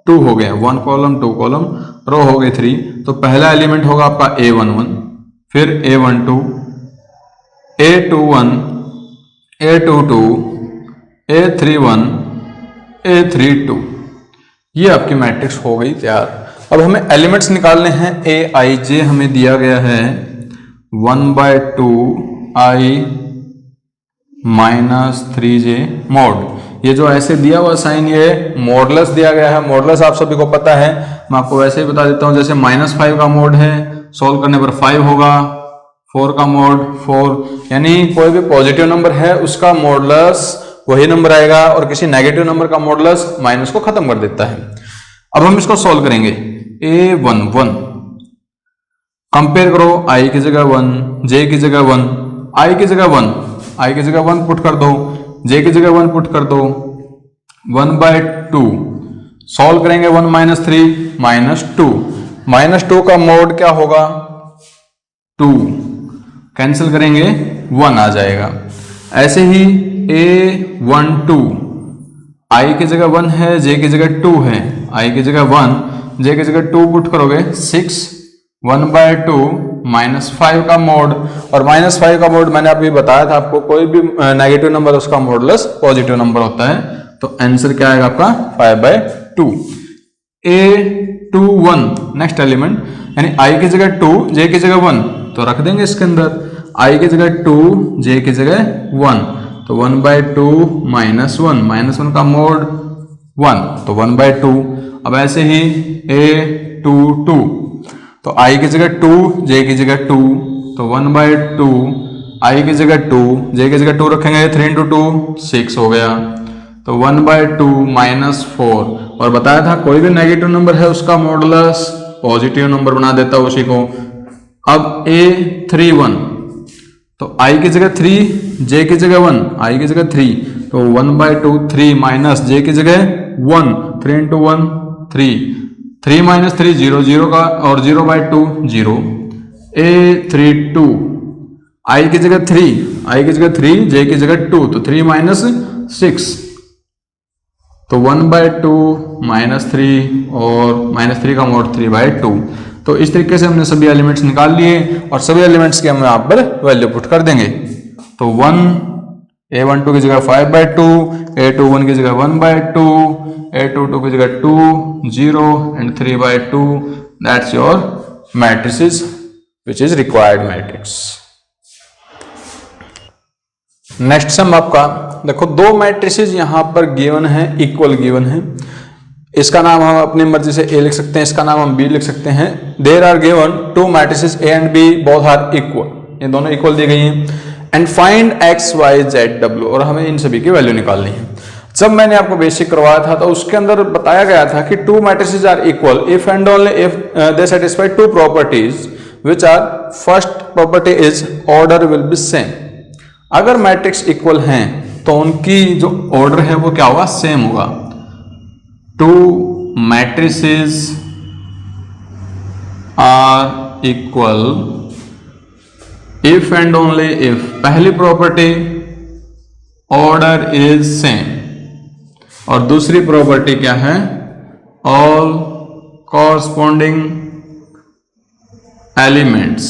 2 हो गए, 1 कॉलम 2 कॉलम, रो हो गई 3। तो पहला एलिमेंट होगा आपका a11, फिर a12, a21, a22, a31, a32। ये आपकी मैट्रिक्स हो गई तैयार। अब हमें एलिमेंट्स निकालने हैं। aij हमें दिया गया है 1/2 i - 3j mod। ये जो ऐसे दिया हुआ साइन, ये मॉडुलस दिया गया है। मॉडुलस आप सभी को पता है, मैं आपको वैसे ही बता देता हूं। जैसे -5 का मोड है, सॉल्व करने पर 5 होगा, 4 का मोड 4, यानी कोई भी पॉजिटिव नंबर है उसका मॉडुलस वही नंबर आएगा, और किसी नेगेटिव नंबर का मॉडुलस माइनस को खत्म कर देता है। अब हम इसको सॉल्व करेंगे। a11 कंपेयर करो, i की जगह 1, j की जगह 1, i की जगह 1, i की जगह 1 पुट कर दो, j की जगह 1 पुट कर दो, 1/2 सॉल्व करेंगे। 1 - 3 -2, -2 का मोड क्या होगा, 2, कैंसिल करेंगे 1 आ जाएगा। ऐसे ही a12 i की जगह 1 है, j की जगह 2 है, i की जगह 1, j की जगह 2 पुट करोगे 6, 1/2 -5 का मोड, और -5 का मोड मैंने अभी बताया था आपको, कोई भी नेगेटिव नंबर उसका मॉडुलस पॉजिटिव नंबर होता है। तो आंसर क्या आएगा आपका 5/2। a21 नेक्स्ट एलिमेंट, यानी i की जगह 2, j की जगह 1, तो रख देंगे इसके अंदर i की जगह 2, j की जगह 1, तो 1/2 -1 का मोड 1, तो 1/2। अब ऐसे ही a22, तो i की जगह 2, j की जगह 2, तो 1/2, i की जगह 2, j की जगह 2 रखेंगे, 3 × 2 6 हो गया, तो 1/2 -4। और बताया था कोई भी नेगेटिव नंबर है उसका मॉडुलस पॉजिटिव नंबर बना देता है उसी को। अब a31, तो i की जगह 3, j की जगह 1, i की जगह 3, तो 1/2 3 माइनस j की जगह 1, 3 × 1 3, 3 - 3 0, 0 का, और 0/2 0। a32 i की जगह 3, i की जगह 3, j की जगह 2, तो 3 - 6, तो 1/2 -3, और -3 का मोड 3/2। तो इस तरीके से हमने सभी एलिमेंट्स निकाल लिए, और सभी एलिमेंट्स की हम यहाँ पर वैल्यू पुट कर देंगे। तो 1, a12 की जगह 5/2, a21 की जगह 1/2, a22 की जगह 2, 0 and 3/2। That's your matrices which is required matrix. Next sum आपका देखो, दो मैट्रिसेस यहां पर गिवन है, इक्वल गिवन है। इसका नाम हम अपनी मर्जी से A लिख सकते हैं, इसका नाम हम B लिख सकते हैं। There are given 2 matrices A and B, both are equal, ये दोनों इक्वल दी गई हैं। And find x, y, z, w, और हमें इन सभी की वैल्यू निकालनी है। जब मैंने आपको बेसिक करवाया था तो उसके अंदर बताया गया था कि 2 matrices are equal if and only if they satisfy 2 properties which are, first property is order will be same. अगर मैट्रिक्स इक्वल हैं तो उनकी जो ऑर्डर है वो क्या होगा, सेम होगा। 2 matrices are equal if and only if, पहली प्रॉपर्टी ऑर्डर इज सेम, और दूसरी प्रॉपर्टी क्या है, all corresponding elements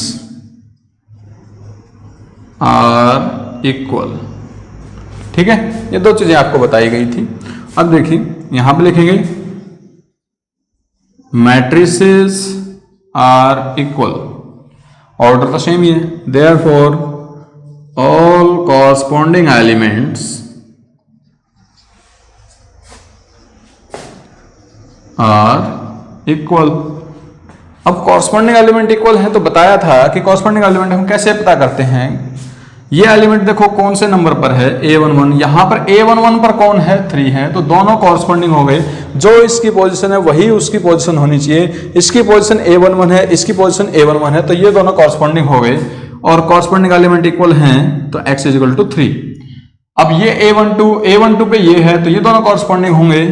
are equal. ठीक है, ये दो चीजें आपको बताई गई थी। अब देखिए यहां पे लिखेंगे मैट्रिसेस आर इक्वल, ऑर्डर तो सेम ही है, therefore all corresponding elements are equal. अब कॉरस्पॉन्डिंग एलिमेंट इक्वल है तो बताया था कि कॉरस्पॉन्डिंग एलिमेंट हम कैसे पता करते हैं। ये एलिमेंट देखो कौन से नंबर पर है, A11, यहां पर A11 पर कौन है, 3 है, तो दोनों कॉरस्पॉन्डिंग हो गए। जो इसकी पोजीशन है वही उसकी पोजीशन होनी चाहिए, इसकी पोजीशन A11 है, इसकी पोजीशन A11 है, तो ये दोनों कॉरस्पॉन्डिंग हो गए और कॉरस्पॉन्डिंग एलिमेंट इक्वल हैं, तो x = 3। अब ये A12 पे ये है, तो ये दोनों कॉरस्पॉन्डिंग होंगे,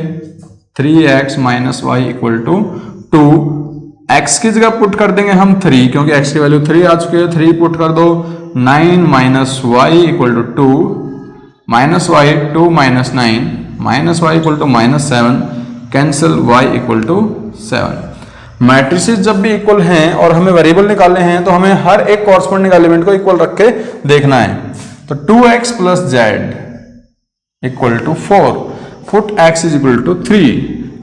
3x - y = 2। x की जगह पुट कर देंगे हम 3, क्योंकि x की वैल्यू 3 आ चुकी है, 3 पुट कर दो, 9 - y = 2, -y 2 - 9 -y = -7, cancel y = 7। Matrices जब भी इक्वल हैं और हमें वेरिएबल निकालने हैं तो हमें हर एक कॉरस्पॉन्डिंग एलिमेंट को इक्वल रख के देखना है। तो 2x + z = 4, पुट x = 3,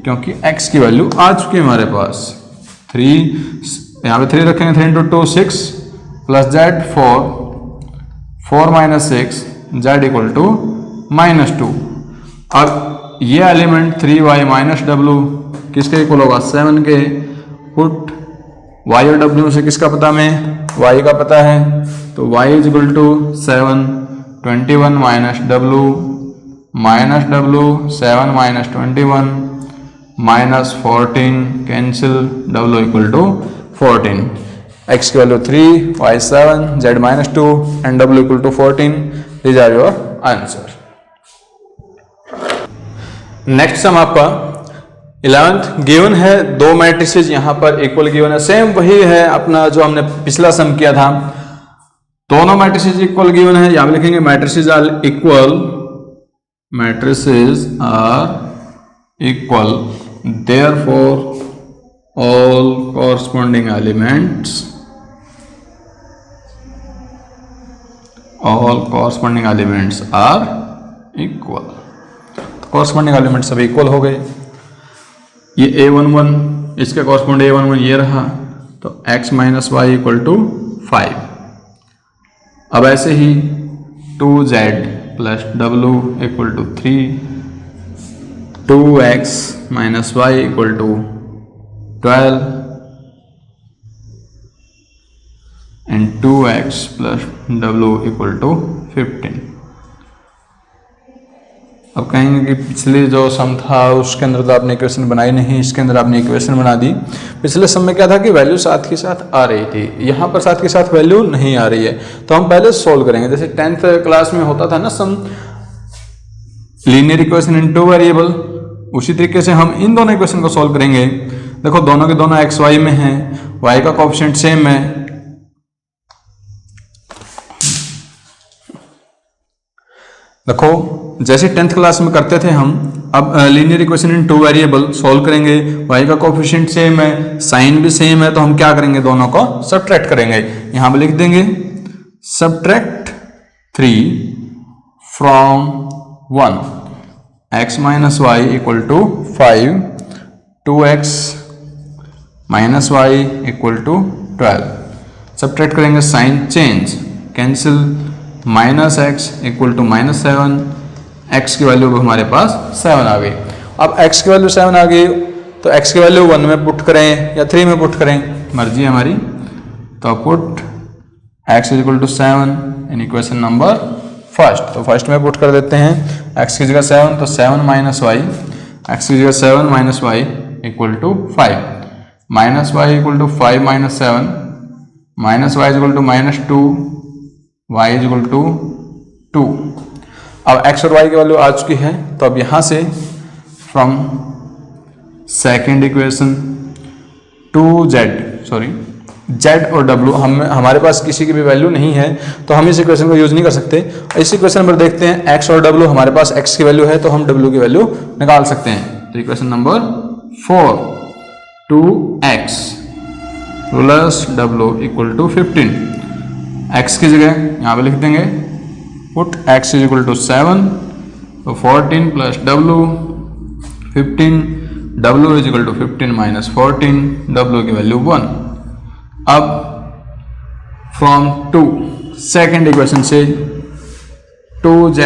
क्योंकि x की वैल्यू आ चुकी है हमारे पास 3, यहाँ पे 3 रखेंगे, 3 × 2 6 + z 4, 4 - 6 z = -2। अब ये एलिमेंट 3y - w किसके इक्वल होगा, 7 के। पुट y और w से किसका पता, हमें y का पता है, तो y = 7, 21 - w -w 7 - 21 -14, cancel w = 14। x की value 3, y 7, z -2 and w = 14। These are your answer। Next sum आपका 11th गिवन है, दो मैट्रिसेस यहां पर इक्वल गिवन है, सेम वही है अपना जो हमने पिछला सम किया था। दोनों मैट्रिसेस इक्वल गिवन है, यहां लिखेंगे matrices are equal, matrices are equal, therefore all corresponding elements are equal। तो corresponding elements सभी इक्वल हो गए। ये A11 इसके correspond A11 ये रहा, तो x - y = 5। अब ऐसे ही 2z + w = 3, 2x - y = 12 and 2x + w = 15। अब कहेंगे कि पिछले जो सम था उसके अंदर तो आपने इक्वेशन बनाई नहीं, इसके अंदर आपने इक्वेशन बना दी। पिछले सम में क्या था कि वैल्यू साथ के साथ आ रही थी, यहाँ पर साथ के साथ वैल्यू नहीं आ रही है, तो हम पहले सोल्व करेंगे। जैसे 10th क्लास में होता था ना सम लीनियर इक्वेशन इन 2 वेरिएबल, उसी तरीके से हम इन दोनों इक्वेशन को सॉल्व करेंगे। देखो दोनों के दोनों एक्स वाई में हैं, y का कोएफिशिएंट सेम है, देखो जैसे 10th क्लास में करते थे हम। अब linear equation in 2 variable solve करेंगे, y का कोएफिशिएंट सेम है, साइन भी सेम है, तो हम क्या करेंगे, दोनों को सब्ट्रैक्ट करेंगे। यहां पे लिख देंगे subtract 3 from 1, x - y = 5, 2x - y = 12। Subtract करेंगे, sign change, cancel, -x = -7, x की वैल्यू हमारे पास 7 आ गई। अब x की वैल्यू 7 आ गई तो x की वैल्यू 1 में पुट करें या 3 में पुट करें, मर्जी है हमारी। तो put x = 7 in equation number first, तो फर्स्ट में पुट कर देते हैं, x की जगह 7 तो 7 - y, x की जगह 7 - y = 5, -y = 5 - 7, -y = -2, y = 2। अब x और y की वैल्यू आ चुकी है, तो अब यहां से from second equation 2z z और w हमारे पास किसी की भी वैल्यू नहीं है तो हम इस इक्वेशन को यूज नहीं कर सकते। इस इक्वेशन पर देखते हैं x और w, हमारे पास x की वैल्यू है तो हम w की वैल्यू निकाल सकते हैं। तो equation number 4 2x plus w equal to 15, x की जगह यहाँ पे लिख देंगे put x is equal to 7, तो 14 plus w 15, w is equal to 15 minus 14, w की वैल्यू 1। अब फ्रॉम 2 सेकेंड इक्वेशन से 2z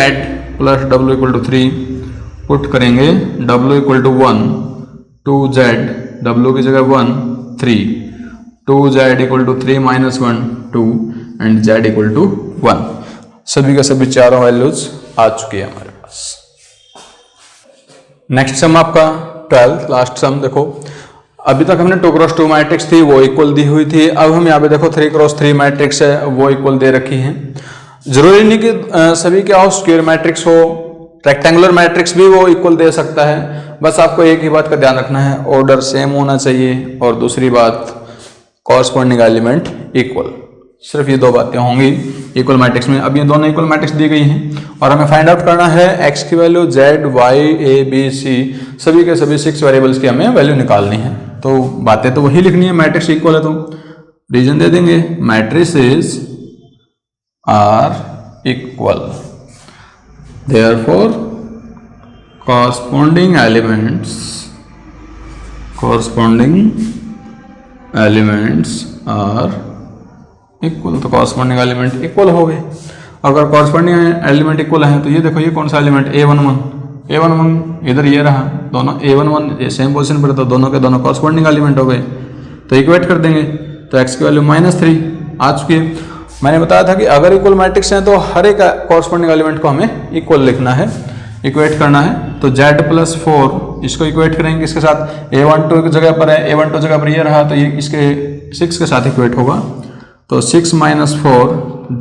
plus w equal to 3 put करेंगे, w equal to 1, 2z w की जगह 1 3, 2z equal to 3 minus 1 2 and z equal to 1। सभी का सभी चारों वैल्यूज आ चुकी है हमारे पास। नेक्स्ट सम आपका 12 लास्ट सम। देखो अभी तक हमने 2x2 मैट्रिक्स थी वो इक्वल दी हुई थी, अब हम यहाँ पे देखो 3x3 मैट्रिक्स है वो इक्वल दे रखी है। जरूरी नहीं कि सभी क्या हो, स्क्वायर मैट्रिक्स हो, रेक्टेंगुलर मैट्रिक्स भी वो इक्वल दे सकता है। बस आपको एक ही बात का ध्यान रखना है, ऑर्डर सेम होना चाहिए और दूसरी बात कॉरस्पॉन्डिंग एलिमेंट इक्वल। सिर्फ ये दो बातें होंगी इक्वल मैट्रिक्स में। अब ये दोनों इक्वल मैट्रिक्स दी गई हैं और हमें फाइंड आउट करना है x की value z y a b c सभी के सभी 6 वेरिएबल्स की हमें वैल्यू निकालनी है। तो बातें तो वही लिखनी है, मैट्रिक्स इक्वल है तो रीजन दे देंगे matrices are equal, therefore corresponding elements are equal. तो कॉरस्पॉन्डिंग एलिमेंट इक्वल हो गए। अगर कॉरस्पॉन्डिंग एलिमेंट इक्वल है तो ये देखो ये कौन सा एलिमेंट a11 इधर ये रहा, दोनों a11 ये सेम पोजीशन पर, तो दोनों के दोनों कॉरस्पॉन्डिंग एलिमेंट हो गए। तो इक्वेट कर देंगे तो x की वैल्यू -3 आ चुकी है। मैंने बताया था कि अगर इक्वल मैट्रिक्स हैं तो हर एक कॉरस्पॉन्डिंग एलिमेंट को हमें इक्वल लिखना है, इक्वेट करना है। तो z प्लस 4 इसको इक्वेट करेंगे इसके साथ, a12 की जगह पर है, a12 जगह पर ये रहा तो ये इसके 6 के साथ इक्वेट होगा। तो 6 माइनस 4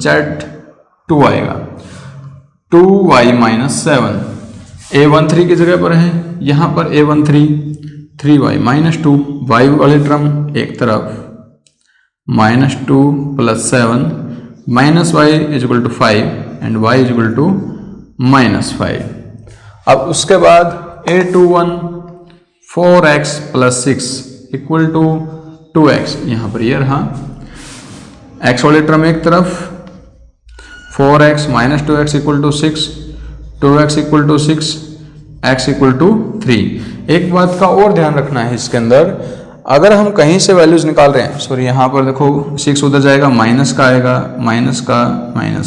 z2 आएगा, 2y माइनस 7, a13 की जगह पर है, यहाँ पर a13 3y माइनस 2, y वाले टर्म एक तरफ, -2 plus 7 minus y is equal to 5 and y is equal to -5। अब उसके बाद a21 4x plus 6 equal to 2x, यहाँ पर ये रहा, x वाले टर्म एक तरफ, 4x minus 2x equal to 6, 2x equal to 6, x equal to 3। एक बात का और ध्यान रखना है इसके अंदर, अगर हम कहीं से वैल्यूज निकाल रहे हैं, सॉरी यहाँ पर देखो 6 उधर जाएगा, माइनस का आएगा, माइनस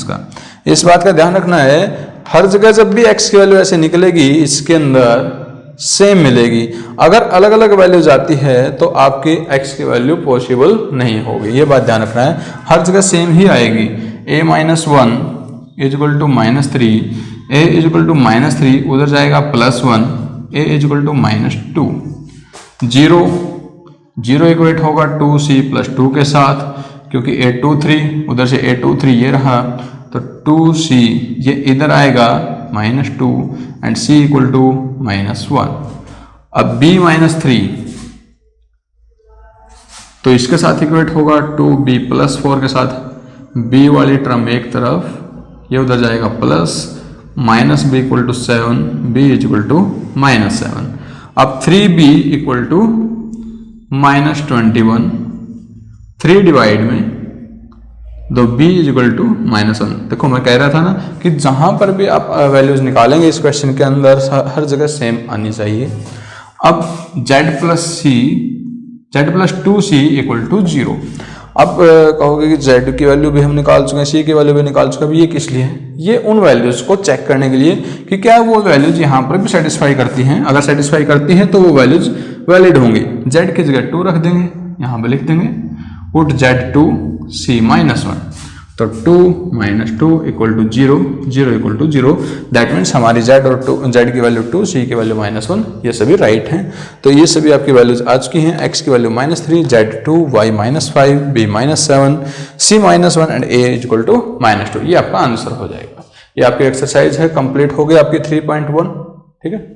का। इस बात का ध्यान रखना है हर जगह जब भी x की वैल्यू ऐसे निकलेगी इसके अंदर सेम मिलेगी। अगर अलग अलग वैल्यूज आती है तो आपकी x की वैल्यू पॉसिबल नहीं होगी, ये बात ध्यान रखना है। हर जगह सेम ही आएगी। a-1 is equal to -3, a is equal to -3 उधर जाएगा +1, a is equal to -2, 0 equate होगा 2c प्लस 2 के साथ, क्योंकि a23 उधर से a23 ये रहा तो 2c ये इधर आएगा -2 एंड c इक्वल टू -1। अब b -3 तो इसके साथ इक्वेट होगा 2b प्लस 4 के साथ, b वाली टर्म एक तरफ, ये उधर जाएगा plus, -b equal to 7, b is equal to -7। अब 3b इक्वल टू -21, 3 डिवाइड में दो b इज इक्वल टू -1। देखो मैं कह रहा था ना कि जहां पर भी आप वैल्यूज निकालेंगे इस क्वेश्चन के अंदर हर जगह सेम आनी चाहिए। अब z plus 2c equal to 0। अब कहोगे कि z की वैल्यू भी हम निकाल चुके हैं, c की वैल्यू भी निकाल चुके हैं, अब ये किस लिए है? ये उन वैल्यूज को चेक करने के लिए कि क्या वो वैल्यूज यहाँ पर भी सेटिस्फाई करती हैं। अगर सेटिस्फाई करती हैं तो वो वैल्यूज वैलिड होंगी। z की जगह 2 रख देंगे, यहाँ पे लिख देंगे पुट z2 c -1, तो 2 - 2 equal to 0, 0 equal to 0। That means हमारी z और z की वैल्यू 2, c की वैल्यू -1, ये सभी राइट हैं। तो ये सभी आपकी वैल्यूज आ चुकी हैं। x की value -3, z2, y -5, b -7, c -1 and a equal to -2। ये आपका आंसर हो जाएगा। ये आपकी एक्सरसाइज है, कंप्लीट हो गई आपकी 3.1। ठीक है।